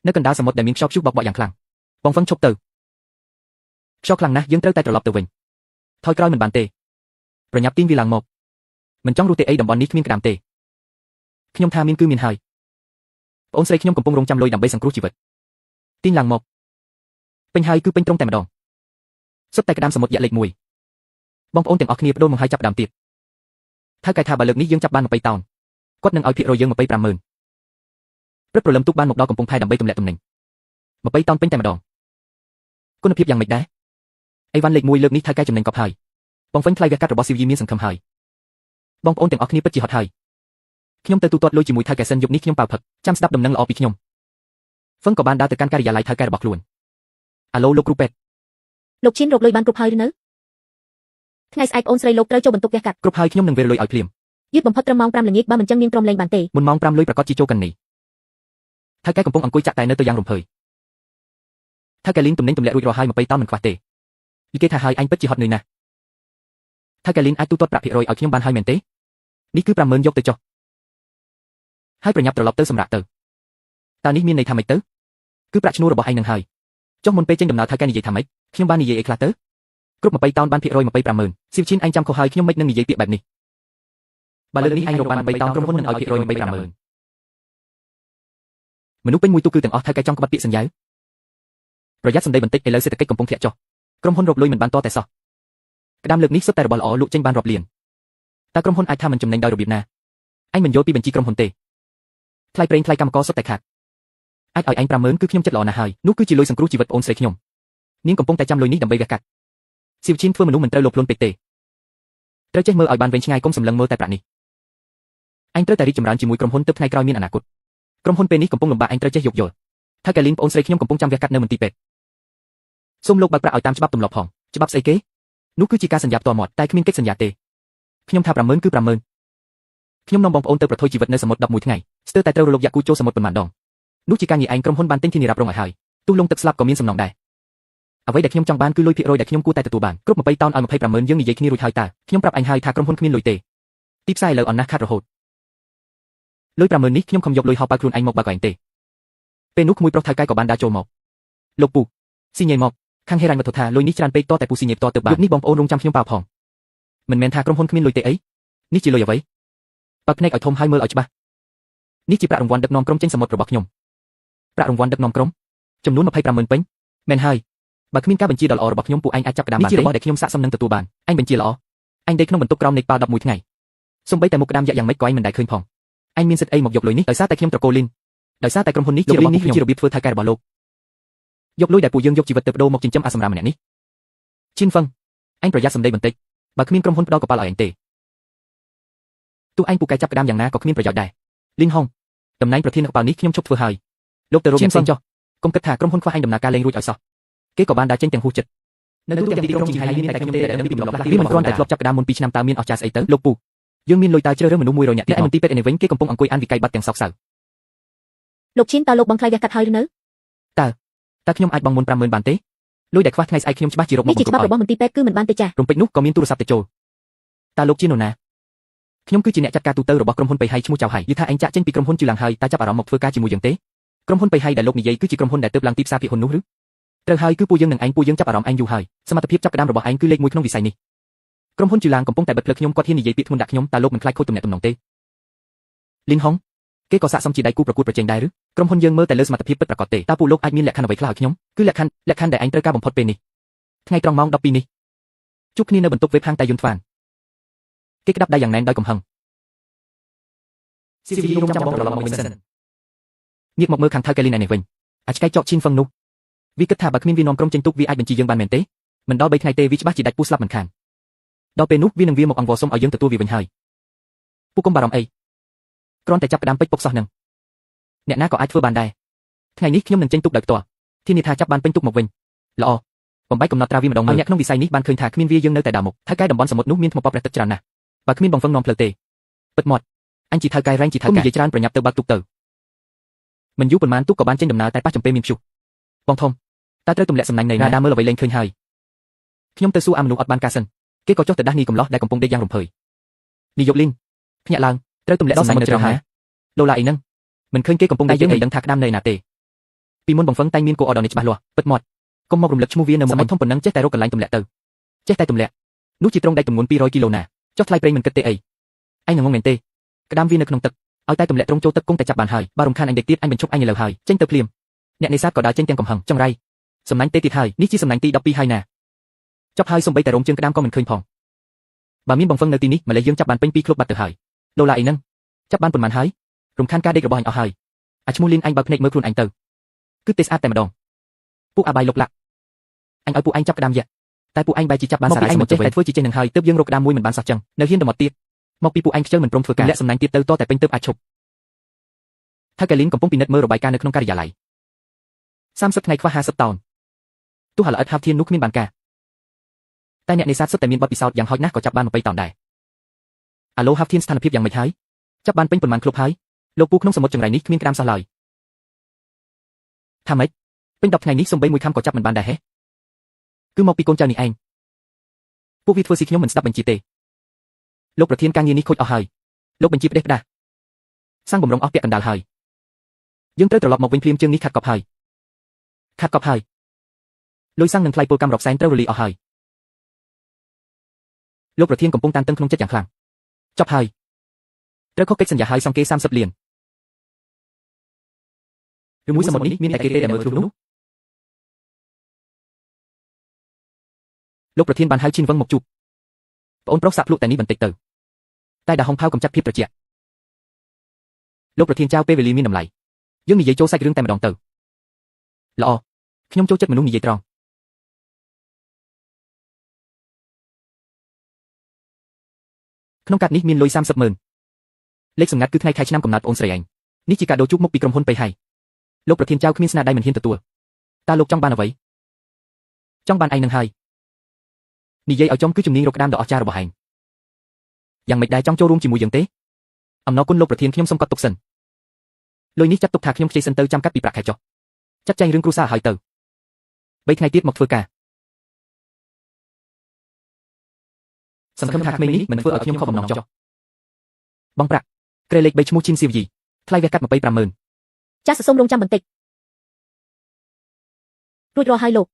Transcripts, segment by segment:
នៅកណ្ដាលសមុទ្រដែលមានខ្យល់ព្យុះបក់បោកយ៉ាងខ្លាំងបងហ្វឹងឈប់ទៅខ្យល់ខ្លាំងណាស់យើងត្រូវតែត្រឡប់ទៅវិញថយក្រោយមិនបានទេប្រញាប់ទាញវាឡើងមកមិនចង់រស់ទេអីតំបន់នេះគ្មានក្តាមទេខ្ញុំថាមានគឺមានហើយប្អូនស្រីខ្ញុំកំពុងរងចាំលុយដើម្បីសង្គ្រោះជីវិតទាញឡើងមកពេញហើយគឺពេញត្រង់តែម្ដងសុទ្ធតែក្តាមសមុទ្រយៈលេខ1បងប្អូនទាំងអស់គ្នាបដូរមកហើយចាប់ដើមទៀតថៅកែថាបើលើកនេះយើងចាប់បាន20តោនគាត់នឹងឲ្យភាគរយយើង250000ព្រឹកព្រលឹមទូកបានមកដល់កំពង់ផែដើម្បីទម្លាក់ទំនិញ20តោនពេញតែម្ដងគុណភាពយ៉ាងម៉េចដែរអីវ៉ាន់លេខ1លើកនេះថៅកែចំណេញកប់ហើយបងហ្វិនថ្លៃវះកាត់របស់ស៊ីវីមានសង្ឃឹមហើយបងប្អូនទាំងអស់គ្នាពិតជាហត់ហើយខ្ញុំទៅទូទាត់លុយជាមួយថៅកែសិនយប់នេះខ្ញុំប៉ៅផឹកចាំស្ដាប់ដំណឹងល្អពីខ្ញុំហ្វឹងក៏បានដើរទៅកាន់ការិយាល័យថៅកែរបស់ខ្លួនអាឡូលោកគ្រូពេទ្យលោកឈិនរកលុយបានគ្រប់ហើយឬនៅថ្ងៃស្អែកអូនស្រីលោកត្រូវចូលបន្ទប់វះកាត់គ្រប់ហើយខ្ញុំនឹងវេរលុយឲ្យភ្លាមយឺតបំផុតត្រឹមម៉ោង5ល្ងាចបើមិនចឹងនាងព្រមលេងបានទេមុនម៉ោង5លុយប្រកាសជាចូលកណ្នីថៅកែកំពុងអង្គុយចាក់តែនៅទៅយ៉ាងរំភើយថៅកែលីនទំនិញទម្លាក់រួចរាល់ហើយ20តោនមិនខ្វះទេនិយាយថាហើយអញពិតជាហត់នឿយណាស់ថៅកែលីនអាចទូទាត់ប្រាក់ភាគរយឲ្យខ្ញុំបានហើយមែនទេនេះគឺ50000យកទៅចុះហើយប្រញាប់ត្រឡប់ទៅសម្រាប់ទៅតើនេះមានន័យថាម៉េចទៅគឺប្រាក់ឈ្នួលរបស់ឯងនឹងហើយចុះមុនពេលចេញដំណើរថៅកែនិយាយថាម៉េចខ្ញុំបាននិយាយអីខ្លះទៅគ្រប់20តោនបានភាគរយ25000ស៊ីវឈិនឯងចាំខុសហើយខ្ញុំមិននឹងនិយាយពាក្យបែបនេះបើលើកនេះឯងរកបាន3តោនក្រុមហ៊ុននឹងឲ្យភាគរយ25000មនុស្សពេញមួយទូគឺទាំងអស់ថៅកែចង់ក្បត់ពាក្យសន្យាប្រយ័ត្នសម្ដីបន្តិចឥឡូវសេដ្ឋកិច្ចកំពុងធ្លាក់ចុះក្រុមហ៊ុនរកលុយមិនបានតតែសោះក្តាមលើកនេះសុទ្ធតែរបស់ល្អលក់ចេញបានរាប់លានតើក្រុមហ៊ុនអាចថាមិនចំណេញដោយរបៀបណាឯងមិនយល់ពីបញ្ជីក្រុមហ៊ុនទេថ្លៃប្រេងថ្លៃកម្មករសុទ្ធតែខាតអាចឲ្យឯង50000គឺខ្ញុំចិត្តល្អណាស់ហើយនោះគឺជាលុយសង្គ្រោះជីវិតប្អូនស្រីខ្ញុំនាងកំពុងតែចាំលុយនេះដើម្បីវះកាត់ស៊ីវឈិនធ្វើមនុស្សមិនត្រូវលោភលន់ពេកទេត្រូវចេះមើលឲ្យបានវែងឆ្ងាយកុំសម្លឹងមើលតែប្រាក់នេះឯងត្រូវតែរីកចម្រើនជាមួយក្រុមហ៊ុនទើបថ្ងៃក្រោយមានអនាគតក្រុមហ៊ុនពេលនេះកំពុងលំបាកឯងត្រូវចេះយោគយល់ថៅកែលីនប្អូនស្រីខ្ញុំកំពុងចាំវះកាត់នៅមន្ទីរពេទ្យសូមលោកបើកប្រាក់ឲ្យតាមច្បាប់ទម្លាប់ផងច្បាប់ស្អីគេនោះគឺជាការសន្យាផ្ទាល់មាត់តែគ្មានកិច្ចសន្យាទេខ្ញុំថា50000គឺ50000ខ្ញុំនាំបងប្អូនទៅប្រថុយជីវិតនៅសមុទ្រ11ថ្ងៃស្ទើរតែត្រូវរលកយ៉ាគូចូលសមុទ្រប៉ុន្មានដងនោះជាការងារឯងក្រុមហ៊ុនបានទិញធានារ៉ាប់រងឲ្យហើយទោះលងទឹកស្លាប់ក៏មានសំណងដែរអ្វីដែលខ្ញុំចង់បានគឺលុយភាគរយដែលខ្ញុំគួរតែទទួលបានគ្រប់20តោនឲ្យ25000យើងនិយាយគ្នារួចហើយតើខ្ញុំប្រាប់អញហើយថាក្រុមហ៊ុនគ្មានលុយទេទីផ្សារឥឡូវអន់ណាស់ខាត់រហូតលុយ50000នេះខ្ញុំខំយកលុយហោប៉ៅខ្លួនឯងមកបើកឯងទេពេលនោះក្មួយប្រុសថៅកែក៏បានដើរចូលមកលោកពូស៊ីញ៉េមកខាងហេរ៉ាញ់វត្ថុថាលុយនេះច្រើនពេកតតែពូស៊ីញ៉េផ្ទាល់ទៅបានយប់នេះបងប្អូនរងចាំខ្ញុំប៉ៅផងមិនមែនថាក្រុមហ៊ុនគ្មានលុយទេអីនេះជាលុយអ្វីបើភ្នែកឲ្យធំហើយមើលឲ្យច្បាស់នេះជាប្រាក់រង្វាន់ដឹកនាំក្រុមចេញសមុទ្ររបស់ខ្ញុំប្រាក់រង្វាន់ដឹកនាំក្រុមចំនួន25000ពេញមែនហើយបើគ្មានការបញ្ជាដ៏ល្អរបស់ខ្ញុំពួកឯងអាចចាប់ក្តាមបានទេនេះជារបស់ដែលខ្ញុំសាកសមនឹងទទួលបានឯងបញ្ជាល្អឯងដេកក្នុងបន្ទប់ក្រោមនៃប៉ា11ថ្ងៃសូម្បីតែមុខក្តាមយ៉ាក់យ៉ាងម៉េចក៏ឯងមិនដែលឃើញផងឯងមានសិទ្ធិអីមកយកលុយនេះដោយសារតែខ្ញុំត្រកូលលីនដោយសារតែក្រុមហ៊ុននេះជារបស់នេះជារបៀបធ្វើថៅកែរបស់លោកយកលុយដែលពួកយើងយកជីវិតទៅបដូរមកចិញ្ចឹមអាសម្រាមម្នាក់នេះឈិនហ្វឹងឯងប្រយ័ត្នសម្ដីបន្តិចបើគ្មានក្រុមហ៊ុនផ្ដល់កប៉ាល់ឲ្យឯងទេទោះឯងពូកែចាប់ក្តាមយ៉ាងណាក៏គ្មានប្រយោជន៍ដែរលីនហុងតំណែងប្រធានកប៉ាល់នេះខ្ញុំឈប់ធ្វើហើយលោកទៅរកយ៉ាងផ្សេងចុះកុំគិតថាក្រុមហ៊ុនខ្វះឯងដំណើរការលេងរួចឲ្យសោះគេក៏បានដើរចេញទាំងហួសចិត្តនៅទូទាំងទីក្រុងជីងហៃមានតែខ្ញុំទេដែលដឹងពីទម្លាប់ខ្លះវាមិនគ្រាន់តែធ្លាប់ចាប់ក្តាមមុន2ឆ្នាំតើមានអស់ចាស្អីទៅលោកពូយើងមានលុយតើជ្រើសរើសមនុស្ស100នាក់ទៀតឯមន្ទីរពេទ្យឯនេះវិញគេកំពុងអង្គុយអានវិក័យប័ណ្ណទាំងសោកសៅលោកឈិនតើលោកបងថ្លៃវះកាត់ហើយឬនៅតើខ្ញុំអាចបង់មុន50000បានទេលុយដែលខ្វះថ្ងៃស្អែកខ្ញុំច្បាស់ជារកមកនេះជាច្បាប់របស់មន្ទីរពេទ្យគឺមិនបានទេចាស់រំពេចនោះក៏មានទូរស័ព្ទទៅចូលតើលោកជានរណាខ្ញុំគឺជាអ្នកចាត់ការទូទៅរបស់ក្រុមហ៊ុនបេហៃឈ្មោះចៅហៃយល់ថាឯងចាក់ចេញពីក្រុមហ៊ុនជឿឡើងហើយតើចាប់អារម្មណ៍មកធ្វើការជាមួយយើងទេក្រុមហ៊ុនបេហៃដែលលោកនិយាយគឺជាក្រុមហ៊ុនដែលទើបឡើងទីផ្សារភាគហ៊ុននោះឬត្រូវហើយគឺពួកយើងនឹងឯងពួកយើងចាប់អារម្មណ៍ឯងយូរហើយសមត្ថភាពចាប់ក្តាមរបស់ឯងគឺលេខ1ក្នុងវិស័យនេះក្រុមហ៊ុនជឿឡើងកំពុងតែបិទផ្លូវខ្ញុំគាត់ហ៊ាននិយាយពាក្យធ្ងន់ដាក់ខ្ញុំតើលោកមិនខ្លាចខូចទំនាក់ទំនងទេលីនហុងគេក៏សាកសមជាដៃគូប្រកួតប្រជែងដែរឬក្រុមហ៊ុនយើងមើលតែលើសមត្ថភាពពិតប្រាកដទេតើពួកលោកអាចមានលក្ខខណ្ឌអ្វីខ្លះឲ្យខ្ញុំគឺលក្ខខណ្ឌដែលឯងត្រូវការបំផុតពេលនេះថ្ងៃត្រង់ម៉ោង12នេះជួបគ្នានៅបន្ទប់វេបហាងតែយុនថ្វានគេក្តាប់ដៃយ៉ាងណែនដោយកំហឹងស៊ីវីរងចាំបងត្រឡប់មកវិញសិនងាកមកមើលខាងថៅកែលីនឯនេះវិញអាចឆ្កែចកឈីនហ្វឹងនោះវាគិតថាបើគ្មានវានាំក្រុមចេញទូកវាអាចបញ្ជាយើងបានមែនទេមិនដល់3ថ្ងៃទេវាច្បាស់ជាដាច់ពូស្លាប់មិនខានដល់ពេលនោះវានឹងវាមកអង្វរសុំឲ្យយើងទទួលវាវិញហើយពូកុំបារម្ភអីគ្រាន់តែចាប់ក្តាមពេជ្រពុកសោះនឹងអ្នកណាក៏អាចធ្វើបានដែរថ្ងៃនេះខ្ញុំនឹងចេញទូកដោយផ្ទាល់ធានាថាចាប់បានពេញទូកមកវិញល្អបំបីកំណត់ត្រាវាម្ដងឲ្យអ្នកក្នុងវិស័យនេះបានឃើញថាគ្មានវាយើងនៅតែដើរមុខថៅកែតំបន់សមុទ្រនោះមានថ្មប៉ប្រេះទឹកច្រើនណាស់បើគ្មានបងហ្វឹងនាំផ្លូវទេពិតមាត់អញជាថៅកែរ៉ែងជាថៅកែនិយាយច្រើនប្រញាប់ទៅបើកទូកទៅមិនយូរប៉ុន្មានទូកក៏បានចេញដំណើរតែប៉ះចំពេលមានព្យុះបងធំតើត្រូវទម្លាក់សំណាញ់នៃណាដើរមើលអ្វីលេងឃើញហើយខ្ញុំទៅសួរអាមនុស្សអត់បានការសិនគេក៏ចុះទៅដាស់នីកំឡោះដែលកំពុងដេកយ៉ាងរំភើយនាយកលីនភ្ញាក់ឡើងត្រូវទម្លាក់សំណាញ់នៅត្រង់ណាលោឡាអីហ្នឹងមិនឃើញគេកំពុងដេកយើងមិនដឹងថាក្តាមនៅណាទេ ពីមុនបងហ្វឹងតែមានគោលអដរនេះច្បាស់លាស់ពិតមាត់កុំមករំលឹកឈ្មោះវានៅមុខឯងធំប៉ុណ្ណឹងចេះតែរកកន្លែងទម្លាក់ទៅចេះតែទម្លាក់នោះជាត្រង់ដែកទម្ងន់200គីឡូណាចុះថ្លៃប្រេងមិនគិតទេអីឯងងងមែនទេក្តាមវានៅក្នុងទឹកឲ្យតែទម្លាក់ត្រង់ចូលទឹកគង់តែចាប់បានហើយបើរំខានអញដេកទៀតអញបញ្ឈប់អញឥឡូវហើយចេញទៅភ្លាមអ្នកនេសាទក៏ដើរចេញទាំងកំហឹងចង្រៃសំណាញ់ទេទៀតហើយនេះជាសំណាញ់ទី12ហើយណាចប់ហើយសំបីតែរោមជើងក្តាមក៏មិនឃើញផងបើមានបងហ្វឹងនៅទីនេះម្លេះយើងចាប់បានពេញពីគ្រប់បាត់ទៅហើយដុល្លារអីហ្នឹងចាប់បានប៉ុន្មានហើយរំខានការដេករបស់អញអស់ហើយអាឈ្មោះលៀនអញបើភ្នែកមើលខ្លួនអញទៅគឺទេស្អាតតែម្ដងពួកអាបាយលុកលាក់អញឲ្យពួកអញចាប់ក្តាមយៈតែពួកអញបែរជាចាប់បានសារ៉ៃមកចេះតែធ្វើជាចេះនឹងហើយទើបយើងរកក្តាមមួយមិនបានសោះចឹងនៅហ៊ានទៅមកទៀតមកពីពួកអញខ្ជិលមិនព្រមធ្វើការលាក់សំណាញ់ទៀតទៅតតែពេញទើបអាចឈប់ថាកែលីនកំពុងពិនិត្យមើលរបាយការណ៍នៅក្នុងការិយាល័យ30ថ្ងៃខ្វះ50តោនទោះឥឡូវឥតហាប់ធាននោះគ្មានបានការតែអ្នកនេសាទសុទ្ធតែមានបទពិសោធន៍យ៉ាងហោចណាស់ក៏ចាប់បាន20តោនដែរអាឡូហាប់ធានស្ថានភាពយ៉ាងម៉េចហើយចាប់បានពេញប៉ុន្មានគ្រប់ហើយលោកពូក្នុងសមុទ្រចង្រៃនេះគ្មានក្តាមសោះឡើយថាម៉េចពេញ10ថ្ងៃនេះសំបីមួយខាំក៏ចាប់មិនបានដែរហេគឺមកពីកូនចៅនេះឯងពួកវាធ្វើស៊ីខ្ញុំមិនស្ដាប់បញ្ជាទេលោកប្រធានការងារនេះខូចអស់ហើយលោកបញ្ជាផ្ដេសផ្ដាសសាំងបំរុងអស់ពាក់កណ្ដាលហើយយើងត្រូវត្រឡប់មកវិញភ្លាមជើងនេះខាត់កប់ហើយលុយសាំងនិងថ្លៃពលកម្មរាប់សែនត្រូវរលាយអស់ហើយលោកប្រធានកំពុងតានតឹងក្នុងចិត្តយ៉ាងខ្លាំងចប់ហើយត្រូវខុសកិច្ចសន្យាហើយសង្កេ30លានឬមួយសមុទ្រនេះមានតែគេទេដែលមើលធ្លុះនោះលោកប្រធានបានហៅឈិនវឹងមកជួបប្អូនប្រុសសាក់ភ្លុកតែនេះបន្តិចទៅតែដាហុងផៅកំចាត់ភាពត្រជាក់លោកប្រធានចៅពេលវេលាមានតម្លៃយើងនិយាយចូលសាច់រឿងតែម្ដងទៅល្អខ្ញុំចូលចិត្តមនុស្សនិយាយត្រង់ក្នុងកាតនេះមានលុយ30ម៉ឺនលេខសម្ងាត់គឺថ្ងៃខែឆ្នាំកំណើតប្អូនស្រីឯងនេះជាកាដូជូបមុខពីក្រុមហ៊ុនបេហៃលោកប្រធានចៅគ្មានស្នាដៃមិនហ៊ានទទួលតើលោកចង់បានអ្វីចង់បានឯងនឹងហើយនិយាយឲ្យចំគឺជំនាញរកក្តាមដ៏អស្ចារ្យរបស់ឯងយ៉ាងមិនដែរចង់ចូលរួមជាមួយយើងទេអំណរគុណលោកប្រធានខ្ញុំសូមកត់ទុកសិនលុយនេះចាត់ទុកថាខ្ញុំខ្ចីសិនទៅចាំកាត់ពីប្រាក់ខែចុះចាត់ចែងរឿងគ្រួសារឲ្យទៅ3ថ្ងៃទៀតមកធ្វើការសង្ឃឹមថាក្មេងនេះមិនធ្វើឲ្យខ្ញុំខកបំណងចុះបងប្រាក់ក្រេលេខ3ឈ្មោះឈីនស៊ីវយីថ្លៃវះកាត់25ម៉ឺនចាសសូមរងចាំបន្តិចរួចរាល់ហើយលោក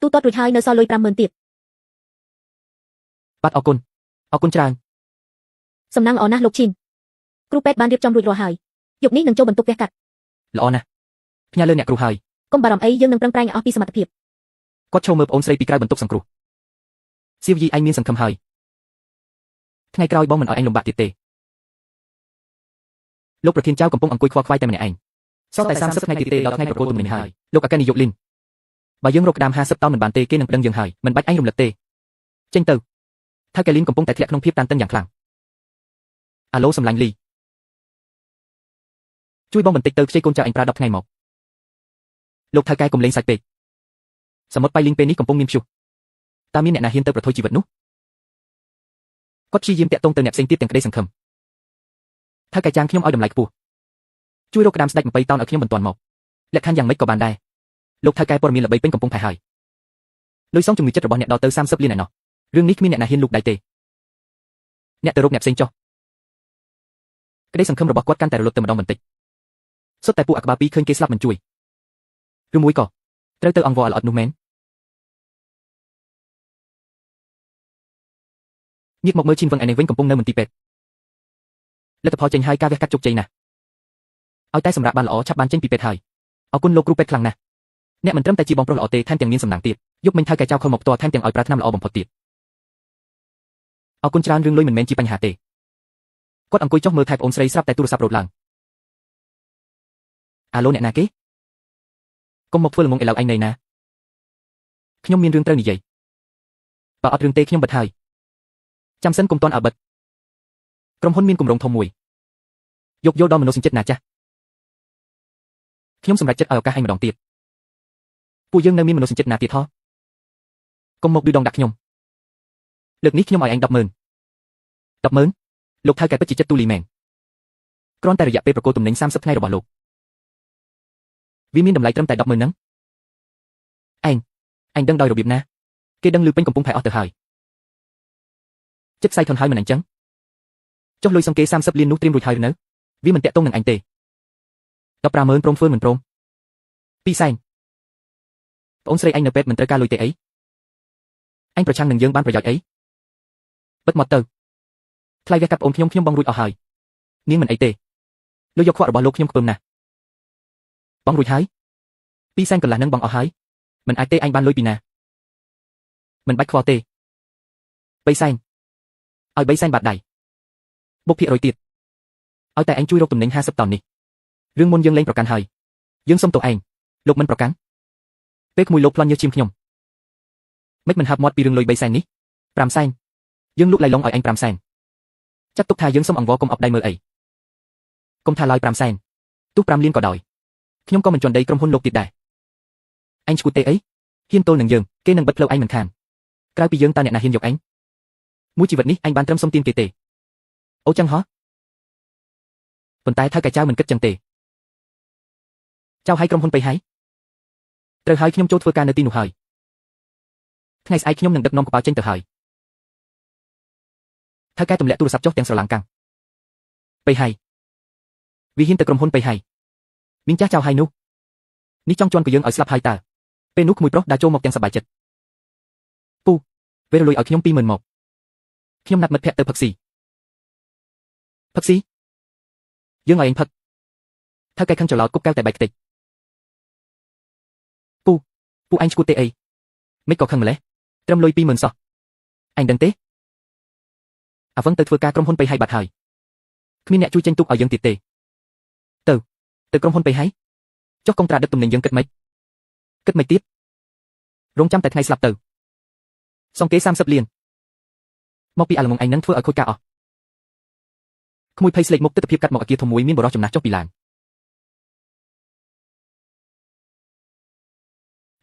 ទូទាត់រួចហើយនៅសល់លុយ50000ទៀតបាទអរគុណច្រើនសំណាងល្អណាស់លោកឈីនគ្រូពេទ្យបានរៀបចំរួចរាល់ហើយយប់នេះនឹងចូលបន្ទប់វះកាត់ល្អណាស់ផ្ញើលើអ្នកគ្រូហើយកុំបារម្ភអីយើងនឹងប្រឹងប្រែងឲ្យអស់ពីសមត្ថភាពគាត់ឈោមមើលប្អូនស្រីពីក្រៅបន្ទប់សង្គ្រោះស៊ីវយីឯងមានសង្ឃឹមហើយថ្ងៃក្រោយបងមិនឲ្យឯងលំបាកទៀតទេលោកប្រធានចៅកំពុងអង្គុយខ្វល់ខ្វាយតែម្នាក់ឯងសល់តែ30ថ្ងៃទៀតទេដល់ថ្ងៃប្រគល់ទំនិញហើយលោកអគ្គនាយកលីនបើយើងរកក្តាម50តោនមិនបានទេគេនឹងប្តឹងយើងហើយមិនបាច់ឯងរំលឹកទេចេញទៅថាកែលីនកំពុងតែធ្លាក់ក្នុងភាពតានតឹងយ៉ាងខ្លាំងអាឡូសំឡាញ់លីជួយបងបន្តិចទៅខ្ចីកូនចៅឯងប្រើ10ថ្ងៃមកលោកថៅកែកុំលេងសាច់ពេកសមុទ្របៃលីងពេលនេះកំពុងមានព្យុះតើមានអ្នកណាហ៊ានទៅប្រថុយជីវិតនោះគាត់ព្យាយាមតាក់ទងទៅអ្នកផ្សេងទៀតទាំងក្តីសង្ឃឹមថៅកែចាងខ្ញុំឲ្យតម្លៃខ្ពស់ជួយរកក្តាមស្ដេច20តោនឲ្យខ្ញុំបន្ទាន់មកលក្ខខណ្ឌយ៉ាងម៉េចក៏បានដែរលោកថៅកែព័ត៌មានល្បីពេញកំពុងផែហើយលុយសងជំងឺចិត្តរបស់អ្នកដល់ទៅ30លានឯណោះរឿងនេះគ្មានអ្នកណាហ៊ានលូកដៃទេអ្នកទៅរកអ្នកផ្សេងចុះក្តីសង្ឃឹមរបស់គាត់កាន់តែរលត់ទៅម្ដងបន្តិចសុទ្ធតែពួកអក្បាល2ឃើញគេស្លាប់មិនជួយឬមួយក៏ត្រូវទៅអង្វរល្អិតនោះមែនងាកមកមើលឈីនវឹងឯនេះវិញកំពុងនៅមន្ទីរពេទ្យលទ្ធផលចេញហើយការវះកាត់ជោគជ័យណាស់ឲ្យតែសម្រាប់បានល្អឆាប់បានចេញពីពេទ្យហើយអរគុណលោកគ្រូពេទ្យខ្លាំងណាស់អ្នកមិនត្រឹមតែជាបងប្រុសល្អទេថែមទាំងមានសំណាងទៀតយប់មិញថៅកែចៅខលមកផ្ទាល់ថែមទាំងឲ្យប្រើថ្នាំល្អបំផុតទៀតអរគុណច្រើនរឿងលុយមិនមែនជាបញ្ហាទេគាត់អង្គុយចុះមើលថែប្អូនស្រីស្រាប់តែទូរស័ព្ទរោទឡើងអាឡូអ្នកណាគេកុំមកធ្វើល្ងងឥឡូវឯងណៃណាខ្ញុំមានរឿងត្រូវនិយាយបើអត់រឿងទេខ្ញុំបិទហើយចាំសិនកុំតន់ឲ្យបិទក្រុមហ៊ុនមានគម្រោងធំមួយយកយល់ដល់មនោសញ្ចិតណាចាស់ខ្ញុំសម្រេចចិត្តឲ្យឱកាសឯងម្ដងទៀតពួកយើងនៅមានមនោសញ្ចិតណាទៀតហ៎កុំមកឌឺដងដាក់ខ្ញុំលើកនេះខ្ញុំឲ្យឯង100000លោកថៅកែពិតជាចិត្តទូលីមែនគ្រាន់តែរយៈពេលប្រកល់ទំនិញ30ថ្ងៃរបស់លោកវាមានតម្លៃត្រឹមតែ100000ហ្នឹងឯងដឹងដោយរបៀបណាគេដឹងឮពេញកំពុងផែអស់ទៅហើយចិត្តខ្សែធនហើយមិនអញ្ចឹងចុះលុយសង្កេ30លាននោះត្រៀមរួចហើយឬនៅវាមិនតាក់ទងនឹងអញទេ150000ព្រមធ្វើមិនព្រម ពីសែនប្អូនស្រីអញនៅពេទ្យមិនត្រូវការលុយទេអីអញប្រឆាំងនឹងយើងបានប្រយោជន៍អីពិតមកទៅថ្លៃវះកាត់ប្អូនខ្ញុំបងរួចអស់ហើយនាងមិនអីទេលុយយកខ្វក់របស់លោកខ្ញុំខ្ពើមណាស់បងរួចហើយពីសែនកន្លះនឹងបងអស់ហើយមិនអាចទេអញបានលុយពីណាមិនបាច់ខ្វល់ទេ3សែនឲ្យ3សែនបាត់ដៃបុកភាគរយទៀតឲ្យតែអញជួយរកទំនិញ50តោននេះរឿងមុនយើងលេងប្រកាន់ហើយយើងសុំទោសឯងលោកមិនប្រកាន់ពេលក្មួយលោកប្លន់ញើសឈាមខ្ញុំមិនហាប់មាត់ពីរឿងលុយ3សែននេះ5សែនយើងលក់ឡៃឡុងឲ្យអញ5សែនចាត់ទុកថាយើងសុំអង្វរកុំអប់ដៃមើលអីកុំថាឡើយ5សែនទោះ5លានក៏ដោយខ្ញុំក៏មិនជន់ដីក្រុមហ៊ុនលោកទៀតដែរអញឈួតទេអីហ៊ានទល់នឹងយើងគេនឹងបិទផ្លូវអញមិនខានក្រៅពីយើងតើអ្នកណាហ៊ានយកអញមួយជីវិតនេះអញបានត្រឹមសុំទានគេទេអូចឹងហ៎ប៉ុន្តែថៅកែចៅមិនគិតចឹងទេចៅឲ្យក្រុមហ៊ុនបេហើយត្រូវឲ្យខ្ញុំចូលធ្វើការនៅទីនោះហើយថ្ងៃស្អែកខ្ញុំនឹងដឹកនាំកប៉ាល់ចេញទៅហើយថៅកែទម្លាក់ទូរស័ព្ទចុះទាំងស្រឡាំងកាំងបេហើយវាហ៊ានទៅក្រុមហ៊ុនបេហើយមីងចាស់ចៅឲ្យនោះនេះចង់ជន់ក៏យើងឲ្យស្លាប់ហើយតើពេលនោះក្មួយប្រុសដើរចូលមកទាំងសប្បាយចិត្តពូពេលរលួយឲ្យខ្ញុំ20000មកខ្ញុំណាត់មិត្តភក្តិទៅផឹកស៊ីយើងឲ្យឯងផឹកថៅកែខឹងច្រឡោតគប់កែវតែបែកខ្ទេចពូអញឈួតទេអីមិនក៏ខឹងម្លេះត្រឹមលុយ20000សោះអញដឹងទេអាវឹងទៅធ្វើការក្រុមហ៊ុនបេហើយបាត់ហើយគ្មានអ្នកជួយចេញទូកឲ្យយើងទៀតទេទៅក្រុមហ៊ុនបេហើយចុះកុងត្រាដឹកទំនិញយើងគិតមិនទៀតរងចាំតែថ្ងៃស្លាប់ទៅសងគេ30លានមកពីអាល្ងងឯងនឹងធ្វើឲ្យខូចការអស់ក្មួយភ័យស្លេកមុខទិដ្ឋភាពកាត់មកអគារធំមួយមានបរិសុទ្ធចំណាស់ចុះពីឡាន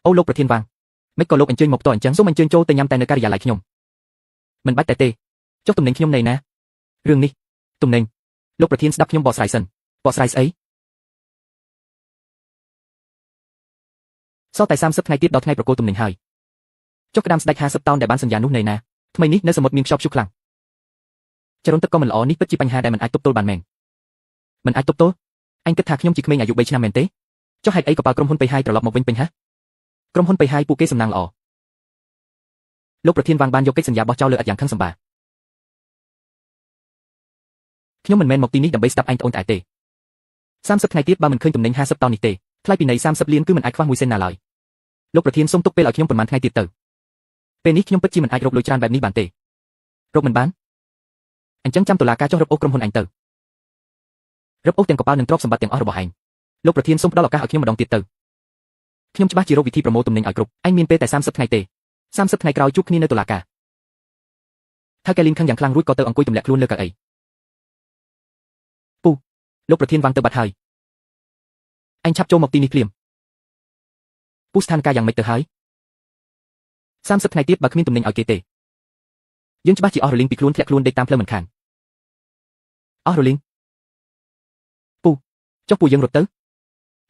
អូលោកប្រធានវាងមិនក៏លោកអញ្ជើញមកផ្ទាល់អញ្ចឹងសូមអញ្ជើញចូលទៅញ៉ាំតែនៅការិយាល័យខ្ញុំមិនបាច់តែទេចុះទំនិញខ្ញុំនៅណារឿងនេះទំនិញលោកប្រធានស្ដាប់ខ្ញុំបកស្រាយសិនបកស្រាយស្អីសល់តែ30ថ្ងៃទៀតដល់ថ្ងៃប្រគល់ទំនិញហើយចុះក្តាមស្ដេច50តោនដែលបានសន្យានោះនៅណាថ្មីនេះនៅសមុទ្រមានខ្យល់ព្យុះខ្លាំងចរន្តទឹកក៏មិនល្អនេះពិតជាបញ្ហាដែលមិនអាចទប់ទល់បានមែនមិនអាចទប់ទល់អញគិតថាខ្ញុំជាក្មេងអាយុ3ឆ្នាំមែនទេចុះហេតុអីក៏ប៉ាក្រុមហ៊ុនបេហើយត្រឡប់មកវិញពេញហ៎ក្រុមហ៊ុនបេហើយពួកគេសំណាងល្អលោកប្រធានវាងបានយកកិច្ចសន្យាបោះចោលលើឥតយ៉ាងខឹងសម្បាខ្ញុំមិនមែនមកទីនេះដើម្បីស្ដាប់ឯងត្អូញត្អែរទេ30ថ្ងៃទៀតបើមិនឃើញទំនិញ50តោននេះទេថ្លៃពីនៃ30លានគឺមិនអាចខ្វះ1សេនណាឡើយលោកប្រធានសូមទុកពេលឲ្យខ្ញុំប្រហែលថ្ងៃទៀតទៅពេលនេះខ្ញុំពិតជាមិនអាចរកលុយច្រើនបែបនេះបានទេរកមិនបានអញ្ចឹងចាំតុលាការចុះរឹបអូសក្រុមហ៊ុនអញទៅរឹបអូសទាំងកប៉ាល់និងទ្រព្យសម្បត្តិទាំងអស់របស់ឯងលោកប្រធានសូមផ្ដល់ឱកាសឲ្យខ្ញុំម្ដងទៀតទៅខ្ញុំច្បាស់ជារកវិធីប្រមូលទំនិញឲ្យគ្រប់ឯងមានពេលតែ30ថ្ងៃទេ30ថ្ងៃក្រោយជួបគ្នានៅតុលាការថៅកែលីនខឹងយ៉ាងខ្លាំងរួចក៏ទៅអង្គុយទម្លាក់ខ្លួនលើកៅអីពូលោកប្រធានវាងទៅបាត់ហើយអញឆាប់ចូលមកទីនេះភ្លាមពូស្ថានភាពយ៉ាងម៉េចទៅហើយ30ថ្ងៃទៀតបើគ្មានទំនិញឲ្យគេទេយើងច្បាស់ជាអស់រលីងពីខ្លួនធ្លាក់ខ្លួនដេកតាមផ្លូវមិនខានអស់រលីងពូចុះពូយើងរត់ទៅ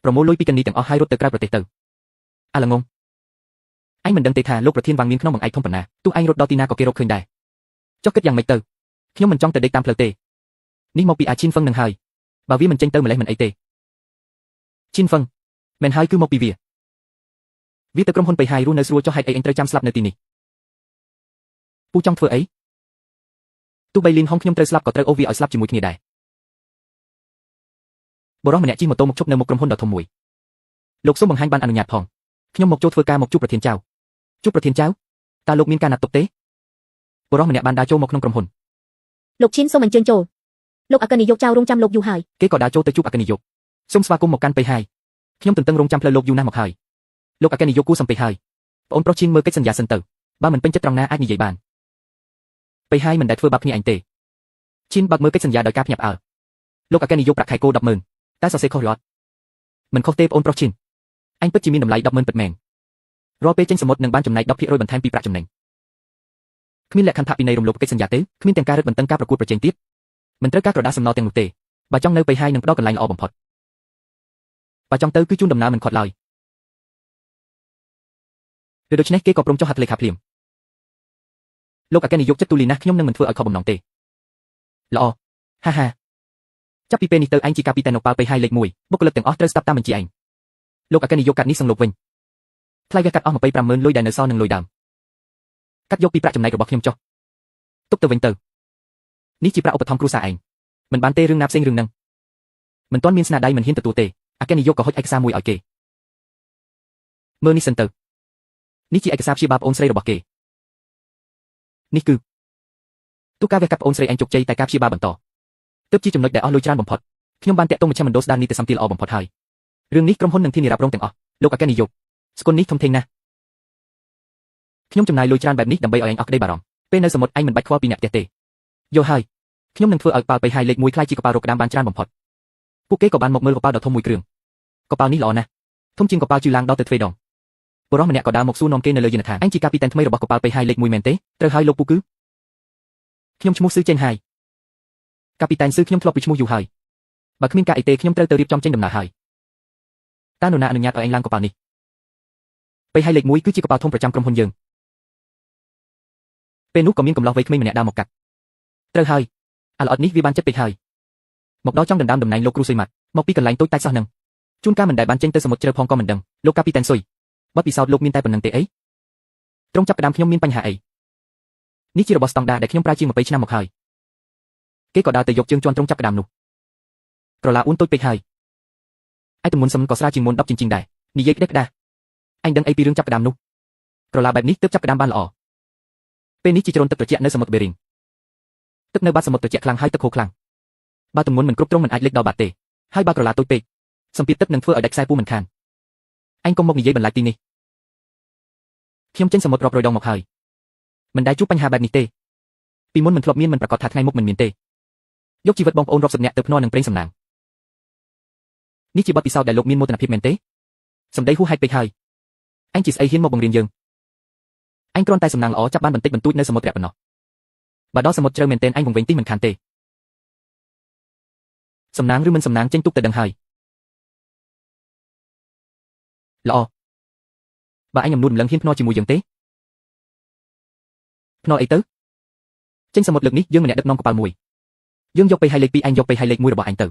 ប្រមូលលុយពីកនីទាំងអស់ហើយរត់ទៅក្រៅប្រទេសទៅអាល្ងងអញមិនដឹងទេថាលោកប្រធានវាងមានក្នុងបង្អែកធំប៉ុណ្ណាទោះឯងរត់ដល់ទីណាក៏គេរកឃើញដែរចុះគិតយ៉ាងម៉េចទៅខ្ញុំមិនចង់ទៅដេកតាមផ្លូវទេនេះមកពីអាឈីនហ្វឹងនឹងហើយបើវាមិនចេញទៅម្លេះមិនអីទេឈីនហ្វឹងមិនហើយគឺមកពីវាទៅក្រុមហ៊ុនបេហើយរស់នៅស្រួលចុះហេតុអីអញត្រូវចាំស្លាប់នៅទីនេះពូចង់ធ្វើអីទោះបីលីនហុងខ្ញុំត្រូវស្លាប់ក៏ត្រូវអូសវាឲ្យស្លាប់ជាមួយគ្នាដែរបរិះម្នាក់ជិះម៉ូតូមកឈប់នៅមុខក្រុមហ៊ុនដ៏ធំមួយលោកសូមបង្ហាញបានអនុញ្ញាតផងខ្ញុំមកចូលធ្វើការមកជួបប្រធានចៅតើលោកមានការណាត់ទុកទេបរិះម្នាក់បានដើរចូលមកក្នុងក្រុមហ៊ុនលោកឈិនសូមអញ្ជើញចូលលោកអគ្គនាយកចៅរងចាំលោកយូរហើយគេក៏ដើរចូលទៅជួបអគ្គនាយកសូមស្វាគមន៍មកកាន់បេហើយខ្ញុំទន្ទឹងរង់ចាំផ្លូវលោកយូរណាស់មកហើយលោកអគ្គនាយកគូសំពេហើយប្អូនប្រុសឈិនមើលកិច្ចសន្យាសិនទៅបើមិនពេញចិត្តត្រង់ណាអាចនិយាយបានបេហើយមិនដែលធ្វើបាបគ្នាអញទេឈិនបើកមើលកិច្ចសន្យាដោយការភ្ញាក់ផ្អើលលោកអគ្គនាយកប្រាក់ខែគោ 100000តែសរសេរខុសរត់មិនខុសទេប្អូនប្រុសឈិនអញពិតជាមានតម្លៃ 100000 ពិតមែនរាល់ពេលចេញសមុទ្រនឹងបានចំណែក 10% បន្ថែមពីប្រាក់ចំណេញគ្មានលក្ខខណ្ឌពីនៃរំលោភកិច្ចសន្យាទេគ្មានទាំងការរឹតបន្តឹងការប្រកួតប្រជែងទៀតមិនត្រូវការក្រដាសសំណទាំងនោះទេបើចង់នៅបេហើយនឹងផ្ដល់កន្លែងល្អបំផុតបើចង់ទៅគឺជូនដំណើរមិនខុសឡើយដូច្នេះគេក៏ព្រមចុះហត្ថលេខាភ្លាមលោកអគ្គនាយកចិត្តទូលាយណាស់ខ្ញុំនឹងមិនធ្វើឲ្យខុសបំណងទេល្អហាហាចាប់ពីពេលនេះទៅឯងជាកាពីតែនៅប៉ាល់បេហើយលេខ1បុគ្គលិកទាំងអស់ត្រូវស្ដាប់តាមបញ្ជាឯង លោកអគ្គនាយកកាត់នេះសង្លោកវិញថ្លៃវាកាត់អស់250000លុយដែលនៅសល់នឹងលុយដើមកាត់យកពីប្រាក់ចំណែករបស់ខ្ញុំចុះទុកទៅវិញទៅនេះជាប្រាក់ឧបត្ថម្ភគ្រួសារឯងមិនបានទេរឿងណាផ្សេងរឿងហ្នឹងមិនទាន់មានស្នាដៃមិនហ៊ានទទួលទេអគ្គនាយកក៏ហុចឯកសារមួយឲ្យគេមើលនេះសិនទៅនេះជាឯកសារព្យាបាលប្អូនស្រីរបស់គេនេះគឺទូការវះកាត់ប្អូនស្រីឯងជោគជ័យតែការព្យាបាលបន្តទើបជាចំណុចដែលអស់លុយច្រើនបំផុតខ្ញុំបានតាក់ទងមជ្ឈមណ្ឌលស្ដារនីតិសម្បទាល្អបំផុតហើយរឿងនេះក្រុមហ៊ុននឹងធានារ៉ាប់រងទាំងអស់លោកអគ្គនាយកស្គុននេះធំធេងណាស់ខ្ញុំចំណាយលុយច្រើនបែបនេះដើម្បីឲ្យឯងអស់ក្តីបារម្ភពេលនៅសមុទ្រឯងមិនបាច់ខ្វល់ពីអ្នកផ្ទះទេយកហើយខ្ញុំនឹងធ្វើឲ្យកប៉ាល់ប៉ៃហាយលេខ1ខ្លាយជាកប៉ាល់រកក្តាមបានច្រើនបំផុតពួកគេក៏បានមកមើលកប៉ាល់ដ៏ធំមួយគ្រឿងកប៉ាល់នេះល្អណាស់ធំជាងកប៉ាល់ជឿឡើងដល់ទៅទ្វេដងបុរសម្នាក់ក៏ដើរមកសួរនាំគេនៅលើយន្តដ្ឋានអញជាកាពីតានថ្មីរបស់កប៉ាល់ប៉ៃហាយលេខ1មែនទេត្រូវហើយលោកពូគឺខ្ញុំឈ្មោះស៊ឺចេងហាយកាពីតានស៊ឺខ្ញុំធ្លាប់ពីឈ្មោះយូរហើយបើគ្មានការអីទេខ្ញុំត្រូវទៅរៀបចំចេញដំណើរហើយតើនរណាអនុញ្ញាតឲ្យឯងឡើងកប៉ាល់នេះប៉ៃហាយលេខ1គឺជាកប៉ាល់ធំប្រចាំក្រុមហ៊ុនយើងពេលនោះក៏មានកំឡោះវ័យក្មេងម្នាក់ដើរមកកាត់ត្រូវហើយអាល្អិតនេះវាបានចិត្តពេកហើយមកដល់ចង់ដណ្ដើមតំណែងលោកគ្រូស៊ុយម៉ាត់មកពីកន្លែងតូចតាចសោះនឹងជួនកាលមិនដែលបានចេញទៅសមុទ្រជ្រៅផងក៏មិនដឹងលោកកាពីតានស៊ុយបើពិសោធន៍លោកមានតែប៉ុណ្្នឹងទេអីត្រង់ចាប់ក្តាមខ្ញុំមានបញ្ហាអីនេះជារបស់ស្តង់ដារដែលខ្ញុំប្រើជាង20ឆ្នាំមកហើយគេក៏ដើរទៅយកជើងជន់ត្រង់ចាប់ក្តាមនោះក្រឡាអ៊ូនតូចពេកហើយឯទម្ងន់សឹមក៏ស្រាលជាងមុន10ជាងដែរនិយាយក្តេកក្តាអញដឹងអីពីរឿងចាប់ក្តាមនោះក្រឡាបែបនេះទើបចាប់ក្តាមបានល្អពេលនេះជាជ្រុនទឹកត្រជាក់នៅសមុទ្របេរីងទឹកនៅបាតសមុទ្រត្រជាក់ខ្លាំងហើយទឹកហូរខ្លាំងបើទម្ងន់មិនគ្រប់ត្រង់មិនអាចលិចដល់បាតទេហើយបើក្រឡាតូចពេកសម្ពាធទឹកនឹងធ្វើឲ្យដាច់ខ្សែពូមិនខានអញកុំមកនិយាយបន្លាចទីនេះខ្ញុំចេញសមុទ្ររាប់រយដងមកហើយមិនដែលជួបបញ្ហាបែបនេះទេពីមុនមិនធ្លាប់មានមិនប្រកាសថាថ្ងៃមុខមិនមានទេយកជីវិតបងប្អូនរាប់សិបនាក់ទៅភ្នាល់នឹងប្រេងសំណាងនេះជាបទពិសោធន៍ដែលលោកមានមោទនភាពមែនទេសម្ដីហួសហេតុពេកហើយអញជាស្អីហ៊ានមកបង្រៀនយើងអញគ្រាន់តែសំណាងល្អចាប់បានបន្តិចបន្តួចនៅសមុទ្រតែប៉ុណ្ណោះបើដល់សមុទ្រជ្រៅមែនទែនអញវង្វេងទីមិនខានទេសំណាងឬមិនសំណាងចេញទុកទៅដឹងហើយល្អបើអញអំនួតម្លឹងហ៊ានភ្នាល់ជាមួយយើងទេភ្នាល់អីទៅចេញសមុទ្រលើកនេះយើងម្នាក់ដឹកនាំកប៉ាល់មួយយើងយកប៉ៃហាយលេខ2អញយកប៉ៃហាយលេខ1របស់អញទៅ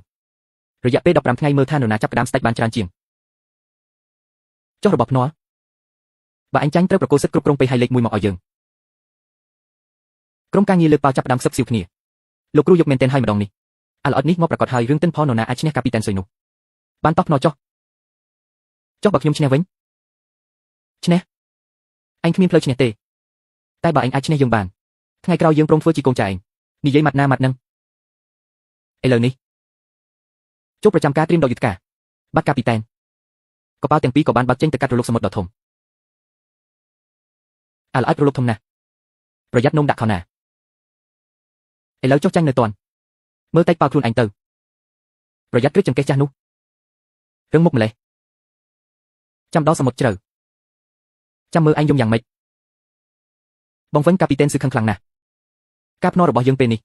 រយៈពេល15ថ្ងៃមើលថានរណាចាប់ក្តាមស្ដេចបានច្រើនជាងចុះរបស់ភ្នាល់បើអញចាញ់ត្រូវប្រកោសិទ្ធគ្រប់គ្រងប៉ៃហាយលេខ1មកឲ្យយើងក្រុមការងារលើកប៉ាល់ចាប់ក្តាមខ្សឹបខ្សៀវគ្នាលោកគ្រូយកមែនទែនហើយម្ដងនេះអាល្អិតនេះមកប្រកាសហើយរឿងទិនផលនរណាអាចឈ្នះកាពីតានស៊ុយនោះបានតោះភ្នាល់ចុះបើខ្ញុំឈ្នះវិញឈ្នះអញគ្មានផ្លូវឈ្នះទេតែបើអញអាចឈ្នះយើងបានថ្ងៃក្រោយយើងព្រមធ្វើជាកូនចៅឯងនិយាយម៉ាត់ណាម៉ាត់នឹងឥឡូវនេះចូលប្រចាំការត្រៀមដកយុទ្ធការបាត់កាពីតែនកប៉ាល់ទាំងពីរក៏បានបាត់ចេញទៅកាត់រលកសមុទ្រដ៏ធំអាល្អិតរលកធំណាស់ប្រយ័ត្ននោមដាក់ខោណាឥឡូវចុះចាញ់នៅតាន់មើលតែកប៉ាល់ខ្លួនឯងទៅប្រយ័ត្នគ្រឹះចង្កេះចាស់នោះរឿងមុខម្លេះចាំដល់សមុទ្រជ្រៅចាំមើលឯងយំយ៉ាងម៉េចបងវិញកាពីតែនស៊ឺខឹងខ្លាំងណាស់ការភ្នាល់របស់យើងពេលនេះ